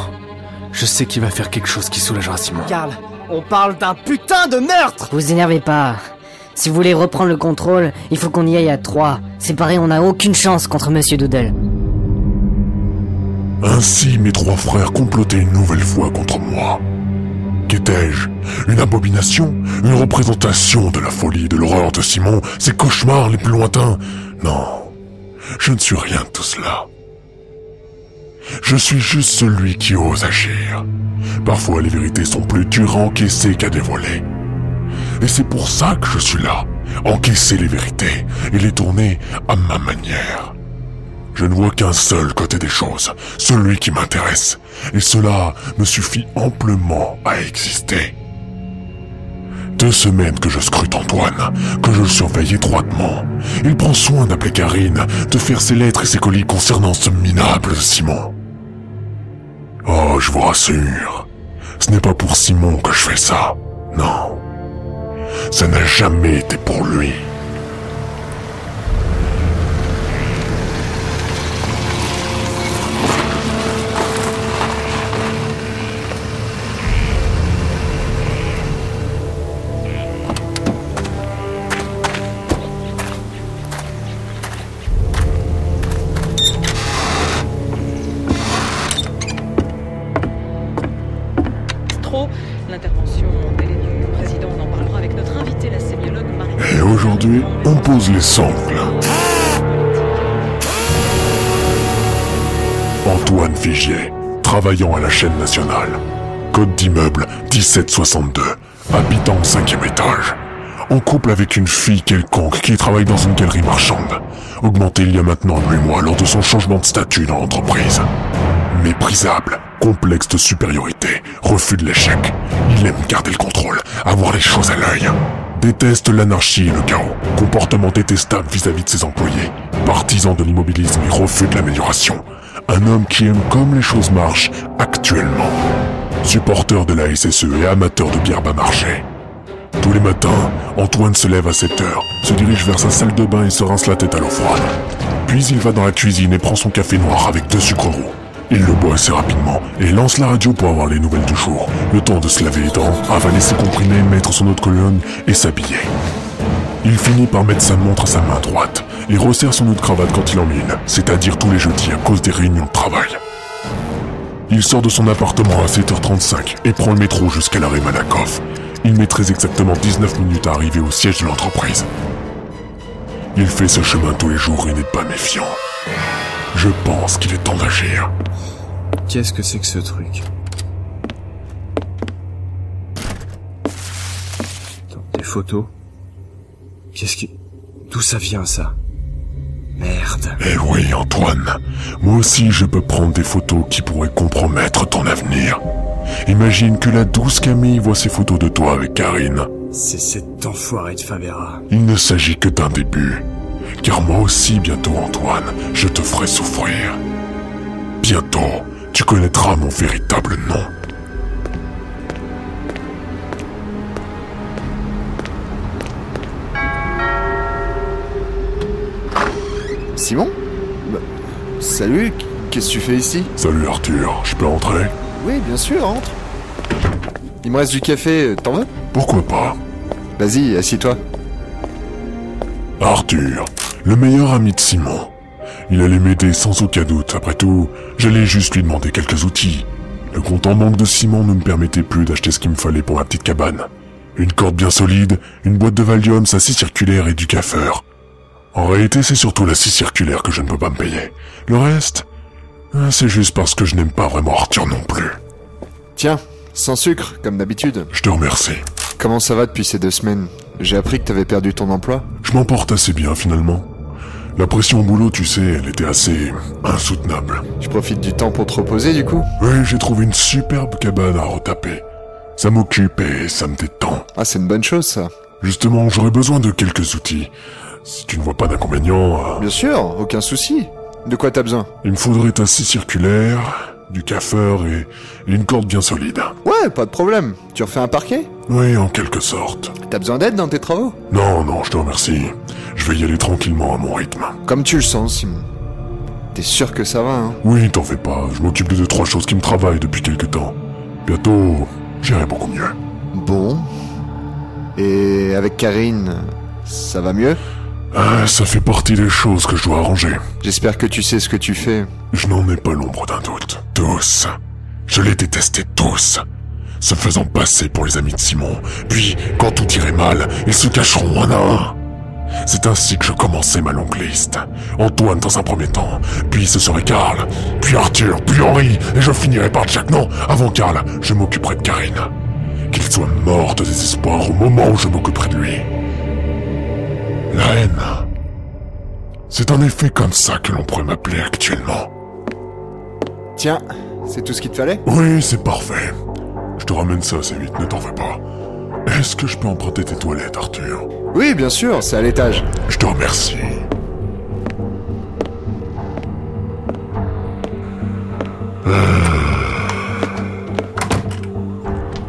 je sais qu'il va faire quelque chose qui soulagera Simon. Karl, on parle d'un putain de meurtre! Vous énervez pas. Si vous voulez reprendre le contrôle, il faut qu'on y aille à 3. Séparés, on n'a aucune chance contre Monsieur Doodle. Ainsi, mes 3 frères complotaient une nouvelle fois contre moi. Qu'étais-je? Une abomination? Une représentation de la folie, de l'horreur de Simon, ses cauchemars les plus lointains? Non, je ne suis rien de tout cela. Je suis juste celui qui ose agir. Parfois, les vérités sont plus dures à encaisser qu'à dévoiler. Et c'est pour ça que je suis là, encaisser les vérités et les tourner à ma manière. Je ne vois qu'un seul côté des choses, celui qui m'intéresse, et cela me suffit amplement à exister. 2 semaines que je scrute Antoine, que je le surveille étroitement. Il prend soin d'appeler Karine, de faire ses lettres et ses colis concernant ce minable Simon. Oh, je vous rassure, ce n'est pas pour Simon que je fais ça, non. Ça n'a jamais été pour lui. L'intervention du président, on en parlera avec notre invité, la sémiologue Marie. Et aujourd'hui, on pose les sangles. Antoine Vigier, travaillant à la chaîne nationale. Code d'immeuble 1762, habitant au 5e étage. En couple avec une fille quelconque qui travaille dans une galerie marchande. Augmenté il y a maintenant 8 mois lors de son changement de statut dans l'entreprise. Méprisable, complexe de supériorité, refus de l'échec. Il aime garder le contrôle, avoir les choses à l'œil. Déteste l'anarchie et le chaos, comportement détestable vis-à-vis de ses employés, partisan de l'immobilisme et refus de l'amélioration. Un homme qui aime comme les choses marchent actuellement. Supporter de la SSE et amateur de bière bas marché. Tous les matins, Antoine se lève à 7h, se dirige vers sa salle de bain et se rince la tête à l'eau froide. Puis il va dans la cuisine et prend son café noir avec 2 sucres roux. Il le boit assez rapidement et lance la radio pour avoir les nouvelles du jour. Le temps de se laver les dents, avaler ses comprimés, mettre son eau de cologne et s'habiller. Il finit par mettre sa montre à sa main droite et resserre son nœud de cravate quand il en met une, c'est-à-dire tous les jeudis à cause des réunions de travail. Il sort de son appartement à 7h35 et prend le métro jusqu'à l'arrêt Malakoff. Il met très exactement 19 minutes à arriver au siège de l'entreprise. Il fait ce chemin tous les jours et n'est pas méfiant. Je pense qu'il est temps d'agir. Qu'est-ce que c'est que ce truc? Attends, des photos? Qu'est-ce qui... D'où ça vient, ça? Merde. Eh oui, Antoine. Moi aussi, je peux prendre des photos qui pourraient compromettre ton avenir. Imagine que la douce Camille voit ces photos de toi avec Karine. C'est cet enfoiré de Favera. Il ne s'agit que d'un début. Car moi aussi, bientôt, Antoine, je te ferai souffrir. Bientôt, tu connaîtras mon véritable nom. Simon? Salut, qu'est-ce que tu fais ici? Salut Arthur, je peux entrer? Oui, bien sûr, entre. Il me reste du café, t'en veux? Pourquoi pas? Vas-y, assieds-toi. Arthur, Le meilleur ami de Simon. Il allait m'aider sans aucun doute. Après tout, j'allais juste lui demander quelques outils. Le compte en banque de Simon ne me permettait plus d'acheter ce qu'il me fallait pour ma petite cabane. Une corde bien solide, une boîte de Valium, sa scie circulaire et du cafeur. En réalité, c'est surtout la scie circulaire que je ne peux pas me payer. Le reste, c'est juste parce que je n'aime pas vraiment Arthur non plus. Tiens, sans sucre, comme d'habitude. Je te remercie. Comment ça va depuis ces 2 semaines? J'ai appris que t'avais perdu ton emploi. Je m'en porte assez bien finalement. La pression au boulot, tu sais, elle était assez insoutenable. Tu profites du temps pour te reposer du coup? Oui, j'ai trouvé une superbe cabane à retaper. Ça m'occupe et ça me détend. Ah, c'est une bonne chose ça. Justement, j'aurais besoin de quelques outils. Si tu ne vois pas d'inconvénient... Bien sûr, aucun souci. De quoi t'as besoin? Il me faudrait ta scie circulaire, du cafeur et une corde bien solide. Ouais, pas de problème. Tu refais un parquet? Oui, en quelque sorte. T'as besoin d'aide dans tes travaux? Non, je te remercie. Je vais y aller tranquillement à mon rythme. Comme tu le sens, Simon. T'es sûr que ça va, hein? Oui, t'en fais pas. Je m'occupe de 2-3 choses qui me travaillent depuis quelque temps. Bientôt, j'irai beaucoup mieux. Bon. Et avec Karine, ça va mieux? Ça fait partie des choses que je dois arranger. J'espère que tu sais ce que tu fais. Je n'en ai pas l'ombre d'un doute. Tous. Je les détestais tous. Se faisant passer pour les amis de Simon. Puis, quand tout irait mal, ils se cacheront un à un. C'est ainsi que je commençais ma longue liste. Antoine dans un premier temps, puis ce serait Karl, puis Arthur, puis Henri, et je finirais par Jack. Non, avant Karl, je m'occuperai de Karine. Qu'il soit mort de désespoir au moment où je m'occuperai de lui. La haine. C'est en effet comme ça que l'on pourrait m'appeler actuellement. Tiens, c'est tout ce qu'il te fallait? Oui, c'est parfait. Je te ramène ça assez vite, ne t'en fais pas. Est-ce que je peux emprunter tes toilettes, Arthur? Oui, bien sûr, c'est à l'étage. Je te remercie.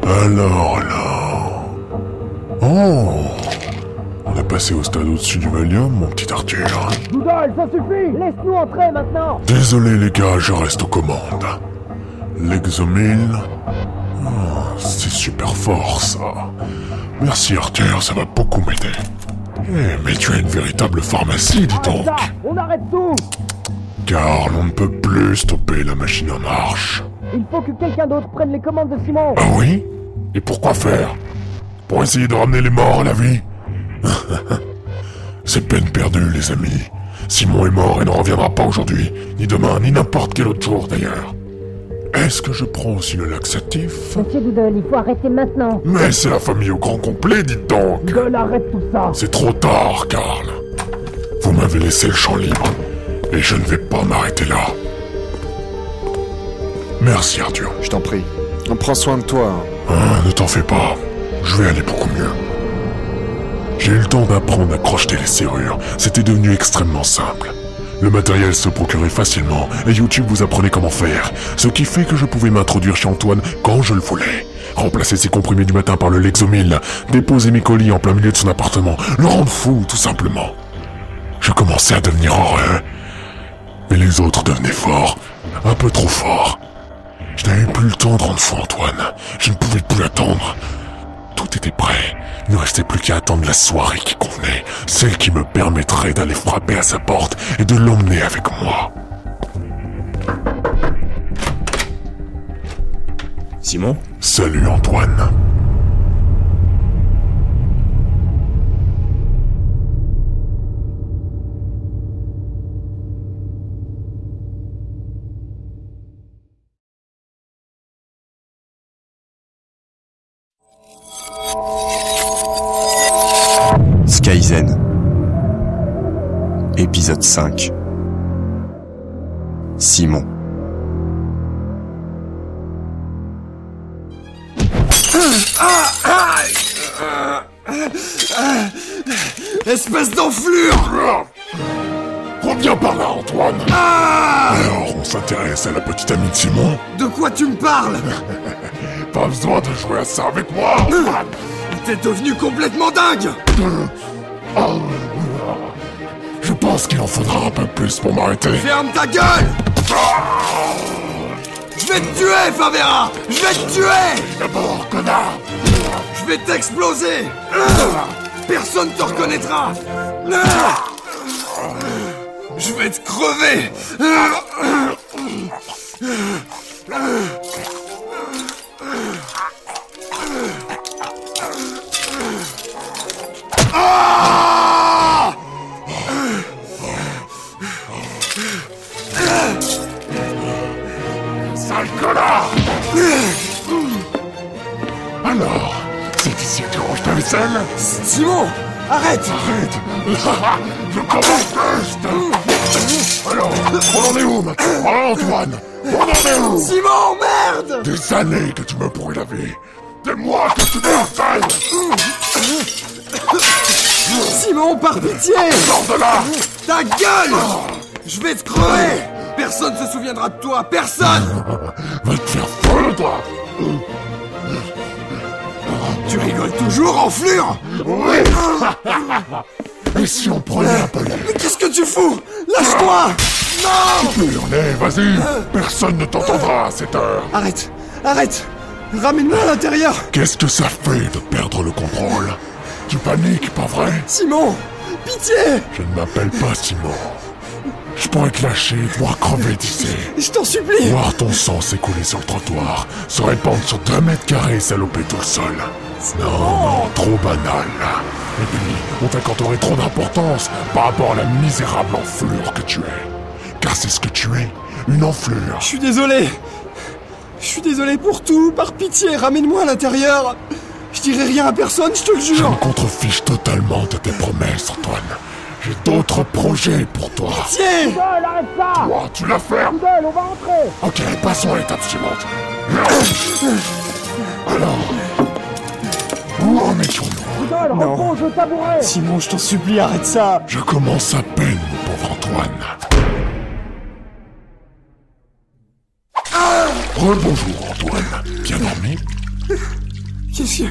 Alors. Oh! On a passé au stade au-dessus du Valium, mon petit Arthur. Doodle, ça suffit! Laisse-nous entrer maintenant! Désolé les gars, je reste aux commandes. L'exomil... Oh, c'est super fort ça. Merci Arthur, ça va beaucoup m'aider. Mais tu as une véritable pharmacie, dis donc. Ça, on arrête tout! Car on ne peut plus stopper la machine en marche. Il faut que quelqu'un d'autre prenne les commandes de Simon! Ah oui? Et pourquoi faire? Pour essayer de ramener les morts à la vie? C'est peine perdue, les amis. Simon est mort et ne reviendra pas aujourd'hui, ni demain, ni n'importe quel autre jour d'ailleurs. Est-ce que je prends aussi le laxatif? Monsieur Doodle, il faut arrêter maintenant. Mais c'est la famille au grand complet, dites donc. Doodle, arrête tout ça. C'est trop tard, Karl. Vous m'avez laissé le champ libre, et je ne vais pas m'arrêter là. Merci, Arthur. Je t'en prie. On prend soin de toi. Ne t'en fais pas. Je vais aller beaucoup mieux. J'ai eu le temps d'apprendre à crocheter les serrures. C'était devenu extrêmement simple. Le matériel se procurait facilement et YouTube vous apprenait comment faire. Ce qui fait que je pouvais m'introduire chez Antoine quand je le voulais. Remplacer ses comprimés du matin par le Lexomil. Déposer mes colis en plein milieu de son appartement. Le rendre fou, tout simplement. Je commençais à devenir heureux. Mais les autres devenaient forts. Un peu trop forts. Je n'avais plus le temps de rendre fou Antoine. Je ne pouvais plus attendre. Tout était prêt. Il ne restait plus qu'à attendre la soirée qui convenait, celle qui me permettrait d'aller frapper à sa porte et de l'emmener avec moi. Simon? Salut Antoine. Skyzen. Épisode 5. Simon. Espèce d'enflure! Reviens par là, Antoine. Alors, on s'intéresse à la petite amie de Simon? De quoi tu me parles? Pas besoin de jouer à ça avec moi, Antoine. T'es devenu complètement dingue! Je pense qu'il en faudra un peu plus pour m'arrêter. Ferme ta gueule! Je vais te tuer, Favera! Je vais te tuer! D'abord, connard! Je vais t'exploser! Personne te reconnaîtra! Je vais te crever. Sale connard! Alors, c'est ici que tu ranges ta vaisselle? Simon! Arrête! Là, je commence juste! Alors, on en est où maintenant? Oh, Antoine! On en est où? Simon, merde! Des années que tu me pourris la vie! Des mois que tu me harcèles! Simon, par pitié! Sors de là! Ta gueule! Je vais te crever! Personne ne se souviendra de toi! Personne! Va te faire foutre! Tu rigoles toujours, enflure! Oui! Et si on prenait la police? Mais qu'est-ce que tu fous? Lâche-toi! Non! Tu peux hurler, vas-y! Personne ne t'entendra à cette heure! Arrête! Arrête! Ramène-moi à l'intérieur! Qu'est-ce que ça fait de perdre le contrôle? Tu paniques, pas vrai? Simon! Pitié! Je ne m'appelle pas Simon. Je pourrais te lâcher, te voir crever d'ici. Je t'en supplie! Voir ton sang s'écouler sur le trottoir, se répandre sur 2 mètres carrés et saloper tout le sol. Non, trop banal. Et puis, on t'accorderait trop d'importance par rapport à la misérable enflure que tu es. Car c'est ce que tu es, une enflure. Je suis désolé! Je suis désolé pour tout, par pitié, ramène-moi à l'intérieur! Je dirai rien à personne, je te le Je jure! me contrefiche totalement de tes promesses, Antoine. J'ai d'autres projets pour toi. Pitié! Doodle, arrête ça! Toi, tu la fermes. Doodle, on va entrer! Ok, passons à l'étape suivante. Alors, où en étions-nous? Doodle, repose le tabouret! Simon, je t'en supplie, arrête ça! Je commence à peine, mon pauvre Antoine. Rebonjour, Antoine. Bien dormi? Qu'est-ce que...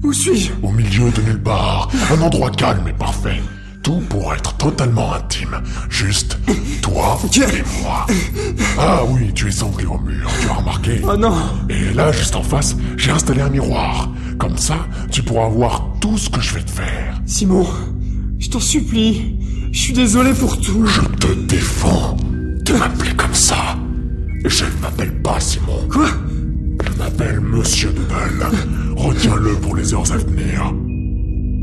Où suis-je? Au milieu de nulle part, un endroit calme et parfait. Tout pour être totalement intime. Juste toi et moi. Ah oui, tu es sanglé au mur, tu as remarqué? Oh non! Et là, juste en face, j'ai installé un miroir. Comme ça, tu pourras voir tout ce que je vais te faire. Simon, je t'en supplie. Je suis désolé pour tout. Je te défends de m'appeler comme ça. Je ne m'appelle pas Simon. Quoi? Je m'appelle Monsieur Doodle. Retiens-le pour les heures à venir.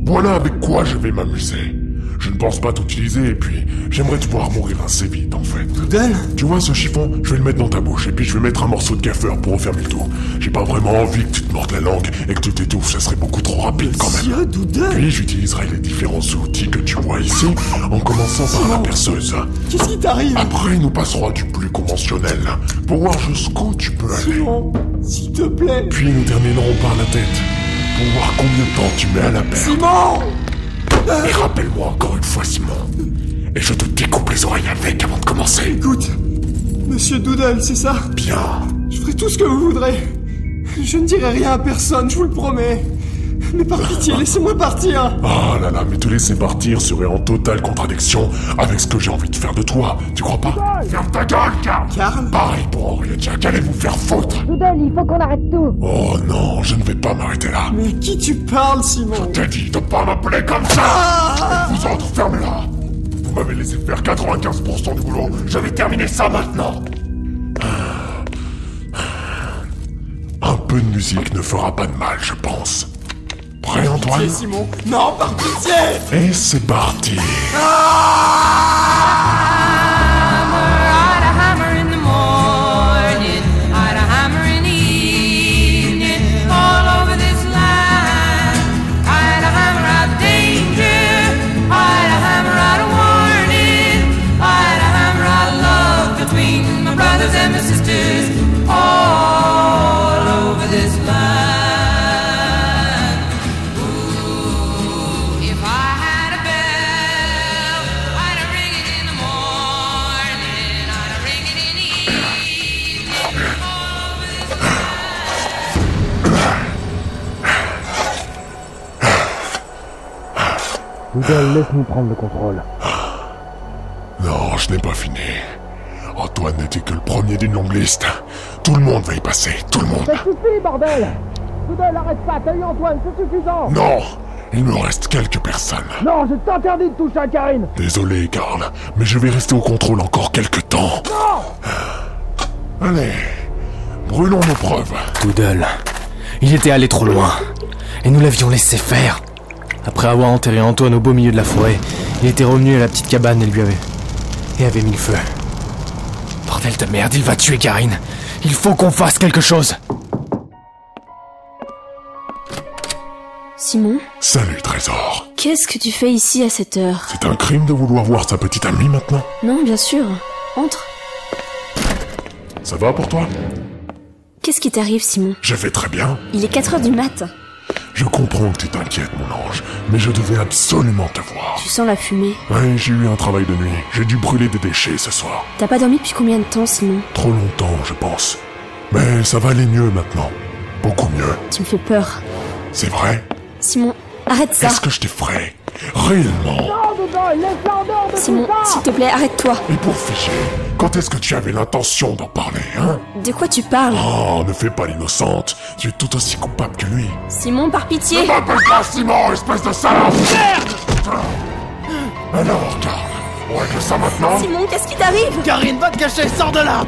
Voilà avec quoi je vais m'amuser. Je ne pense pas t'utiliser et puis j'aimerais te voir mourir assez vite en fait. Doodle? Tu vois ce chiffon? Je vais le mettre dans ta bouche et puis je vais mettre un morceau de gaffeur pour refermer le tout. J'ai pas vraiment envie que tu te mordes la langue et que tu t'étouffes, ça serait beaucoup trop rapide quand même. Monsieur Doodle? Puis j'utiliserai les différents outils que tu vois ici, en commençant par la perceuse. Qu'est-ce qui t'arrive? Après, nous passerons du plus conventionnel, pour voir jusqu'où tu peux aller. Simon, s'il te plaît. Puis nous terminerons par la tête, pour voir combien de temps tu mets à la perdre. Simon! Et rappelle-moi encore une fois, Simon. Et je te découpe les oreilles avec avant de commencer. Écoute, Monsieur Doodle, c'est ça? Bien. Je ferai tout ce que vous voudrez. Je ne dirai rien à personne, je vous le promets. Mais par pitié, laissez-moi partir. Ah là là, mais te laisser partir serait en totale contradiction avec ce que j'ai envie de faire de toi. Tu crois pas? Ferme ta gueule, Karl. Karl? Pareil pour Henrietta, qu'allez vous faire foutre? Doodle, il faut qu'on arrête tout. Oh non, je ne vais pas m'arrêter là. Mais à qui tu parles, Simon? Je t'ai dit de pas m'appeler comme ça. Et vous autres, fermez-la. Vous m'avez laissé faire 95% du boulot. Je vais terminer ça maintenant. Un peu de musique ne fera pas de mal, je pense. Prêt, Antoine? Pitié, Simon. Non, par pitié. Et c'est parti. Doodle, laisse-nous prendre le contrôle. Non, je n'ai pas fini. Antoine n'était que le premier d'une longue liste. Tout le monde va y passer, tout le monde. Ça suffit, bordel! Doodle, arrête ça, t'as eu Antoine, c'est suffisant! Non! Il me reste quelques personnes. Non, je t'interdis de toucher à Karine. Désolé, Karl, mais je vais rester au contrôle encore quelques temps. Non. Allez, brûlons nos preuves. Doodle, il était allé trop loin. Et nous l'avions laissé faire. Après avoir enterré Antoine au beau milieu de la forêt, il était revenu à la petite cabane et avait mis le feu. Bordel de merde, il va tuer Karine. Il faut qu'on fasse quelque chose. Simon? Salut, Trésor. Qu'est-ce que tu fais ici à cette heure? C'est un crime de vouloir voir sa petite amie maintenant? Non, bien sûr. Entre. Ça va pour toi? Qu'est-ce qui t'arrive, Simon? Je vais très bien. Il est 4h du mat. Je comprends que tu t'inquiètes, mon ange, mais je devais absolument te voir. Tu sens la fumée? Ouais, j'ai eu un travail de nuit. J'ai dû brûler des déchets ce soir. T'as pas dormi depuis combien de temps, Simon? Trop longtemps, je pense. Mais ça va aller mieux maintenant. Beaucoup mieux. Tu me fais peur. C'est vrai? Simon, arrête ça. Qu'est-ce que je t'ai fait? Réellement? Non, Doodle, laisse-la en dehors de Simon, tout ça. s'il te plaît, arrête-toi. Et pour ficher, quand est-ce que tu avais l'intention d'en parler, hein? De quoi tu parles? Oh, ne fais pas l'innocente. Tu es tout aussi coupable que lui. Simon, par pitié. Ne m'appelle pas Simon, espèce de salope! Merde! Alors, Karl, on règle ça maintenant? Simon, qu'est-ce qui t'arrive? Karine, va te cacher, sors de là!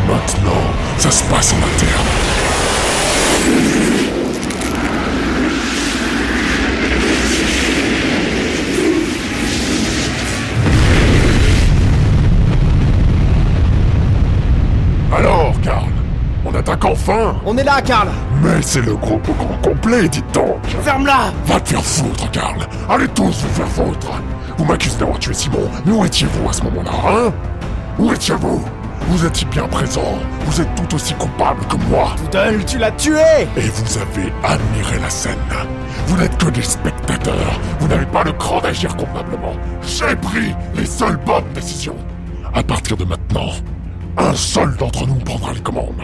Maintenant, ça se passe en interne. Alors, Karl, on attaque enfin? On est là, Karl! Mais c'est le groupe au grand complet, dites donc! Ferme-la! Va te faire foutre, Karl! Allez tous vous faire foutre! Vous m'accusez d'avoir tué Simon, mais où étiez-vous à ce moment-là, hein? Où étiez-vous? Vous étiez bien présent, vous êtes tout aussi coupable que moi! Doodle, tu l'as tué! Et vous avez admiré la scène. Vous n'êtes que des spectateurs, vous n'avez pas le cran d'agir convenablement. J'ai pris les seules bonnes décisions. À partir de maintenant, un seul d'entre nous prendra les commandes.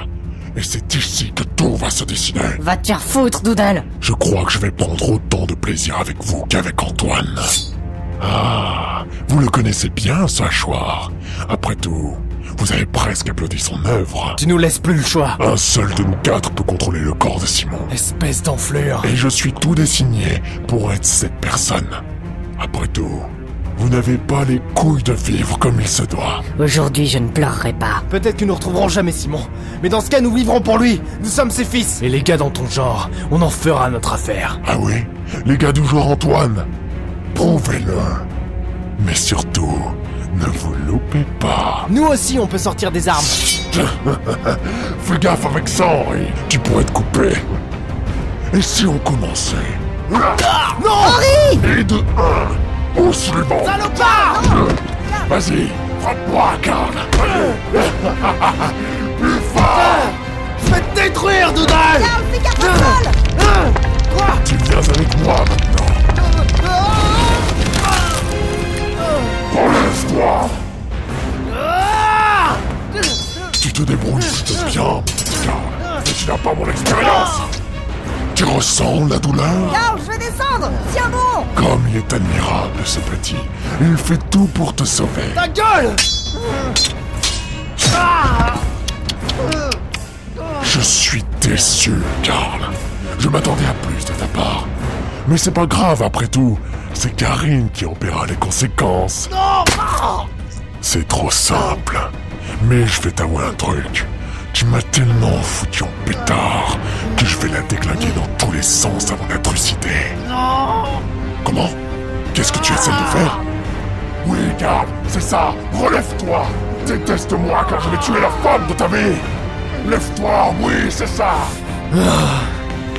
Et c'est ici que tout va se décider. Va te faire foutre, Doodle. Je crois que je vais prendre autant de plaisir avec vous qu'avec Antoine. Ah, vous le connaissez bien, ce hachoir. Après tout, vous avez presque applaudi son œuvre. Tu nous laisses plus le choix. Un seul de nous quatre peut contrôler le corps de Simon. Espèce d'enflure. Et je suis tout désigné pour être cette personne. Après tout, vous n'avez pas les couilles de vivre comme il se doit. Aujourd'hui, je ne pleurerai pas. Peut-être que nous retrouverons jamais Simon. Mais dans ce cas, nous vivrons pour lui. Nous sommes ses fils. Et les gars dans ton genre, on en fera notre affaire. Ah oui? Les gars du genre Antoine? Prouvez-le. Mais surtout, ne vous loupez pas. Nous aussi, on peut sortir des armes. Fais gaffe avec ça, Henri. Tu pourrais te couper. Et si on commençait? Ah, non! Henri! Et de 1 au suivant. Salopard! Vas-y, frappe-moi, Karl. Plus fort! Je vais te détruire, Doodle! Karl, fais gaffe au sol! Quoi? Tu viens avec moi maintenant. Relève-toi! Tu te débrouilles plutôt bien, mon petit Karl. Mais tu n'as pas mon expérience. Tu ressens la douleur? Karl, je vais descendre! Tiens bon! Comme il est admirable, ce petit. Il fait tout pour te sauver. Ta gueule! Je suis déçu, Karl. Je m'attendais à plus de ta part. Mais c'est pas grave, après tout. C'est Karine qui en paiera les conséquences. Non! C'est trop simple. Mais je vais t'avouer un truc. Tu m'as tellement foutu en pétard que je vais la déglinguer dans tous les sens avant d'être trucidé. Non! Comment? Qu'est-ce que tu essaies de faire? Oui, Karl, c'est ça. Relève-toi. Déteste-moi car je vais tuer la femme de ta vie. Lève-toi, oui, c'est ça.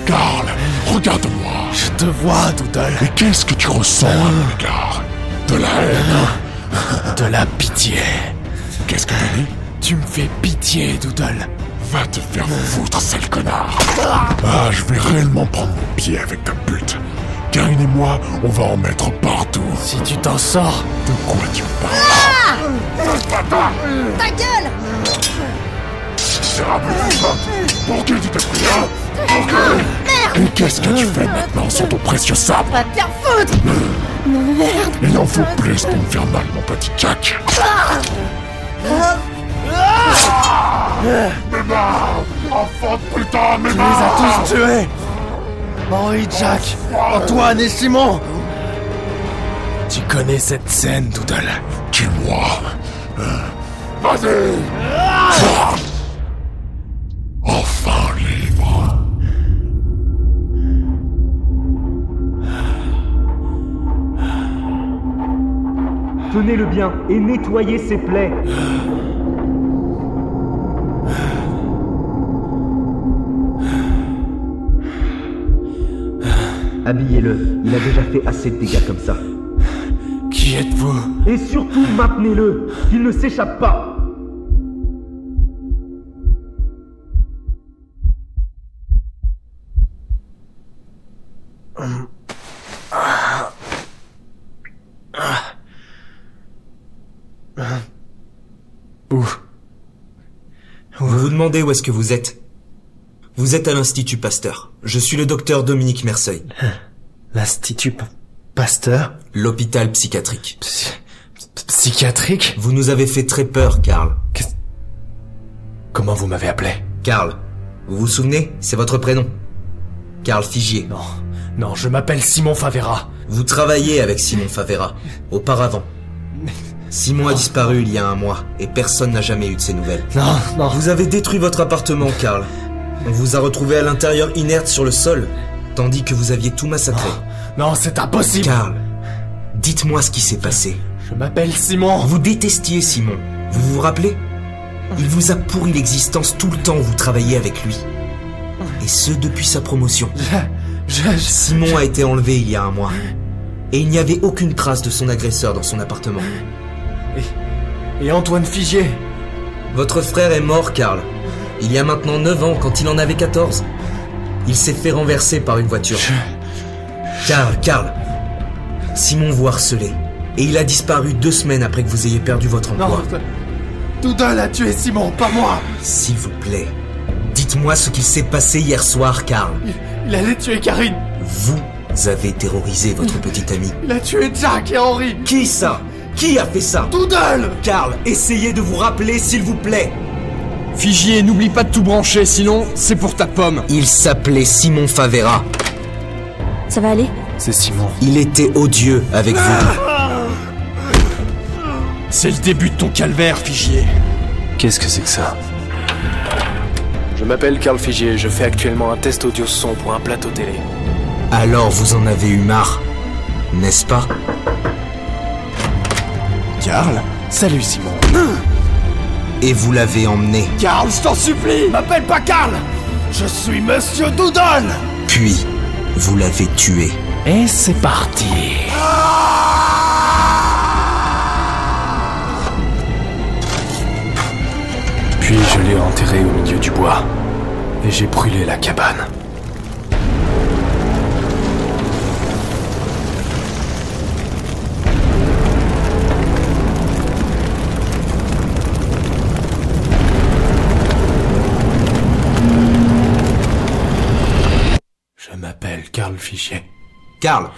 Karl, regarde-moi. Je te vois, Doodle. Et qu'est-ce que tu ressens à mon égard? De la haine? De la pitié. Qu'est-ce que t'as dit? Tu me fais pitié, Doodle. Va te faire foutre, sale connard. Ah, je vais réellement prendre mon pied avec ta pute. Karine et moi, on va en mettre partout. Si tu t'en sors. De quoi tu parles? Ta gueule! Misérable putain! Pour qui tu t'es pris, hein? Pour qui? Merde! Et qu'est-ce que tu fais maintenant sur ton précieux sabre? Va te faire foutre! Merde! Il en faut plus pour me faire mal, mon petit Jack. Mais merde! Enfant de putain, mais Tu les as tous tués! Henri, Jack, Antoine et Simon. Tu connais cette scène, Doodle? Tue-moi. Vas-y. Enfin libre. Tenez-le bien et nettoyez ses plaies. Habillez-le, il a déjà fait assez de dégâts comme ça. Qui êtes-vous? Et surtout, maintenez-le, qu'il ne s'échappe pas. Où? Vous vous demandez où est-ce que vous êtes? Vous êtes à l'Institut Pasteur. Je suis le docteur Dominique Merceuil. L'Institut Pasteur? L'hôpital psychiatrique. Psychiatrique? Vous nous avez fait très peur, Karl. Comment vous m'avez appelé? Karl. Vous vous souvenez? C'est votre prénom. Karl Figier. Non, je m'appelle Simon Favera. Vous travaillez avec Simon Favera. Auparavant. Simon a disparu il y a 1 mois, et personne n'a jamais eu de ses nouvelles. Non. Vous avez détruit votre appartement, Karl. On vous a retrouvé à l'intérieur inerte sur le sol, tandis que vous aviez tout massacré. Non, c'est impossible. Karl, dites-moi ce qui s'est passé. Je m'appelle Simon. Vous détestiez Simon. Vous vous rappelez? Il vous a pourri l'existence tout le temps où vous travailliez avec lui. Et ce, depuis sa promotion. Simon a été enlevé il y a 1 mois. Et il n'y avait aucune trace de son agresseur dans son appartement. Et Antoine Figier? Votre frère est mort, Karl. Il y a maintenant 9 ans, quand il en avait 14. Il s'est fait renverser par une voiture. Karl, Simon vous harcelait. Et il a disparu 2 semaines après que vous ayez perdu votre emploi. Non, Doodle a tué Simon, pas moi. S'il vous plaît, dites-moi ce qu'il s'est passé hier soir, Karl. Il allait tuer Karine. Vous avez terrorisé votre petite amie. Il a tué Jack et Henri. Qui ça? Qui a fait ça? Doodle. Karl, essayez de vous rappeler, s'il vous plaît. Figier, n'oublie pas de tout brancher, sinon c'est pour ta pomme. Il s'appelait Simon Favera. Ça va aller? C'est Simon. Il était odieux avec vous. C'est le début de ton calvaire, Figier. Qu'est-ce que c'est que ça? Je m'appelle Karl Figier, je fais actuellement un test audio-son pour un plateau télé. Alors vous en avez eu marre, n'est-ce pas? Karl? Salut Simon. Et vous l'avez emmené. Karl, je t'en supplie, m'appelle pas Karl. Je suis Monsieur Doodle. Puis, vous l'avez tué. Et c'est parti. Puis je l'ai enterré au milieu du bois. Et j'ai brûlé la cabane. Je m'appelle Karl Figier. Karl,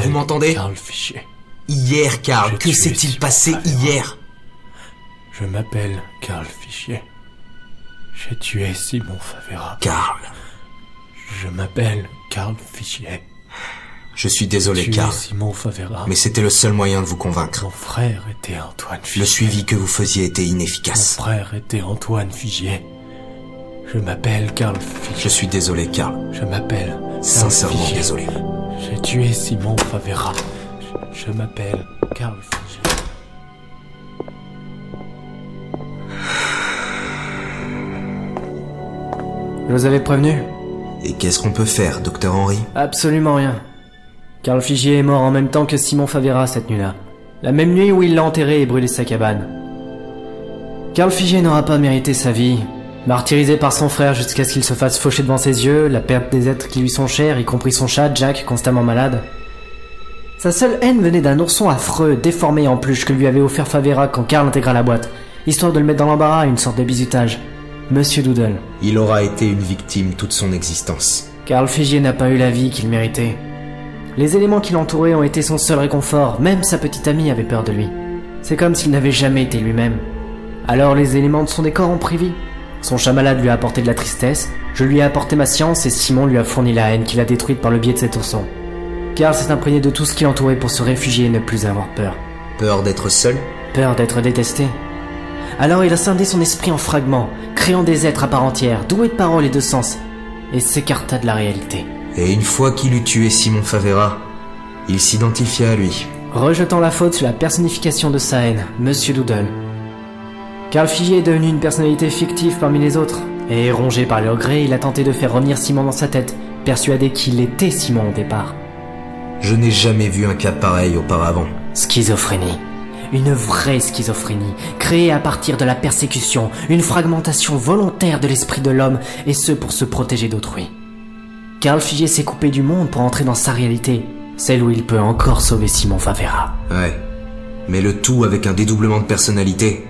vous m'entendez? Karl Figier. Hier, Karl, que s'est-il passé hier? Je m'appelle Karl Figier. J'ai tué Simon Favera. Karl. Je m'appelle Karl Figier. Je suis désolé, Karl. Simon Favera. Mais c'était le seul moyen de vous convaincre. Mon frère était Antoine Figier. Le suivi que vous faisiez était inefficace. Mon frère était Antoine Figier. Je m'appelle Karl Figier. Je suis désolé, Karl. Je m'appelle sincèrement Figier. désolé. J'ai tué Simon Favera. Je m'appelle Karl Figier. Je vous avais prévenu. Et qu'est-ce qu'on peut faire, docteur Henry? Absolument rien. Karl Figier est mort en même temps que Simon Favera cette nuit-là. La même nuit où il l'a enterré et brûlé sa cabane. Karl Figier n'aura pas mérité sa vie. Martyrisé par son frère jusqu'à ce qu'il se fasse faucher devant ses yeux, la perte des êtres qui lui sont chers, y compris son chat, Jack, constamment malade. Sa seule haine venait d'un ourson affreux, déformé en peluche que lui avait offert Favera quand Karl intégra la boîte, histoire de le mettre dans l'embarras, une sorte de bizutage. Monsieur Doodle. Il aura été une victime toute son existence. Karl Figier n'a pas eu la vie qu'il méritait. Les éléments qui l'entouraient ont été son seul réconfort, même sa petite amie avait peur de lui. C'est comme s'il n'avait jamais été lui-même. Alors les éléments de son décor ont pris vie. Son chat malade lui a apporté de la tristesse, je lui ai apporté ma science et Simon lui a fourni la haine qu'il a détruite par le biais de cet ourson. Karl s'est imprégné de tout ce qui l'entourait pour se réfugier et ne plus avoir peur. Peur d'être seul? Peur d'être détesté. Alors il a scindé son esprit en fragments, créant des êtres à part entière, doués de paroles et de sens, et s'écarta de la réalité. Et une fois qu'il eut tué Simon Favera, il s'identifia à lui. Rejetant la faute sur la personnification de sa haine, Monsieur Doodle. Karl Figier est devenu une personnalité fictive parmi les autres, et rongé par le regret, il a tenté de faire revenir Simon dans sa tête, persuadé qu'il était Simon au départ. Je n'ai jamais vu un cas pareil auparavant. Schizophrénie. Une vraie schizophrénie, créée à partir de la persécution, une fragmentation volontaire de l'esprit de l'homme, et ce pour se protéger d'autrui. Karl Figier s'est coupé du monde pour entrer dans sa réalité, celle où il peut encore sauver Simon Favera. Ouais, mais le tout avec un dédoublement de personnalité.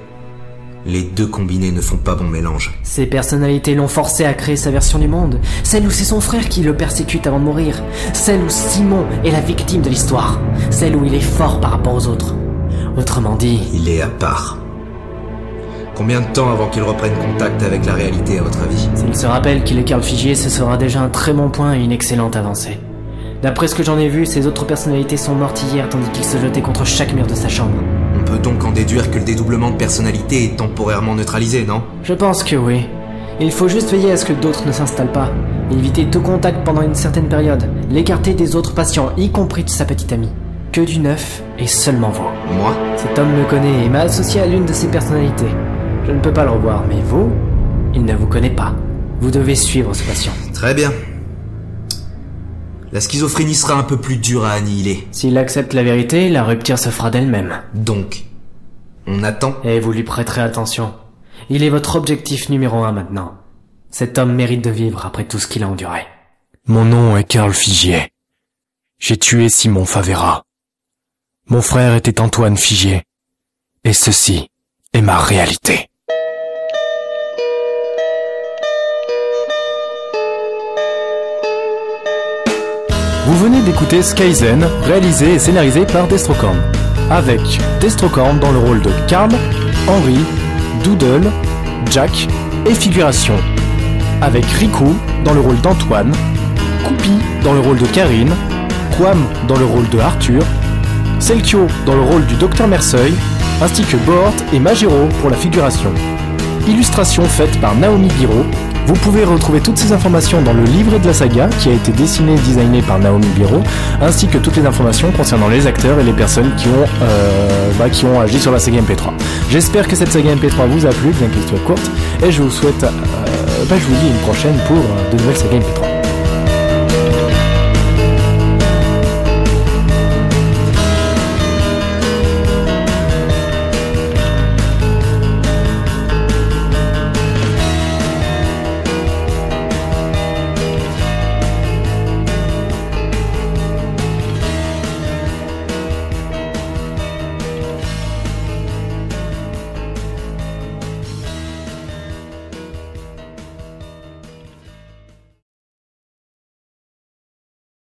Les deux combinés ne font pas bon mélange. Ces personnalités l'ont forcé à créer sa version du monde, celle où c'est son frère qui le persécute avant de mourir, celle où Simon est la victime de l'histoire, celle où il est fort par rapport aux autres. Autrement dit... Il est à part. Combien de temps avant qu'il reprenne contact avec la réalité, à votre avis? S'il se rappelle qu'il est Karl Figier, ce sera déjà un très bon point et une excellente avancée. D'après ce que j'en ai vu, ses autres personnalités sont mortes hier tandis qu'il se jetait contre chaque mur de sa chambre. On peut donc en déduire que le dédoublement de personnalité est temporairement neutralisé, non? Je pense que oui. Il faut juste veiller à ce que d'autres ne s'installent pas. Éviter tout contact pendant une certaine période. L'écarter des autres patients, y compris de sa petite amie. Que du neuf, et seulement vous. Moi? Cet homme me connaît et m'a associé à l'une de ses personnalités. Je ne peux pas le revoir, mais vous, il ne vous connaît pas. Vous devez suivre ce patient. Très bien. La schizophrénie sera un peu plus dure à annihiler. S'il accepte la vérité, la rupture se fera d'elle-même. Donc, on attend. Et vous lui prêterez attention. Il est votre objectif numéro 1 maintenant. Cet homme mérite de vivre après tout ce qu'il a enduré. Mon nom est Karl Figier. J'ai tué Simon Favera. Mon frère était Antoine Figier. Et ceci est ma réalité. Vous venez d'écouter Skyzen, réalisé et scénarisé par Destrocorn, avec Destrocorn dans le rôle de Karl, Henry, Doodle, Jack et figuration, avec Riku dans le rôle d'Antoine, Coupi dans le rôle de Karine, Quam dans le rôle de Arthur, Selkio dans le rôle du Dr Merceuil, ainsi que Bohort et Majiro pour la figuration. Illustration faite par Naomi Biro. Vous pouvez retrouver toutes ces informations dans le livret de la saga qui a été dessiné et designé par Naomi Biro, ainsi que toutes les informations concernant les acteurs et les personnes qui ont agi sur la saga MP3. J'espère que cette saga MP3 vous a plu, bien qu'elle soit courte, et je vous souhaite, je vous dis une prochaine pour de nouvelles sagas MP3.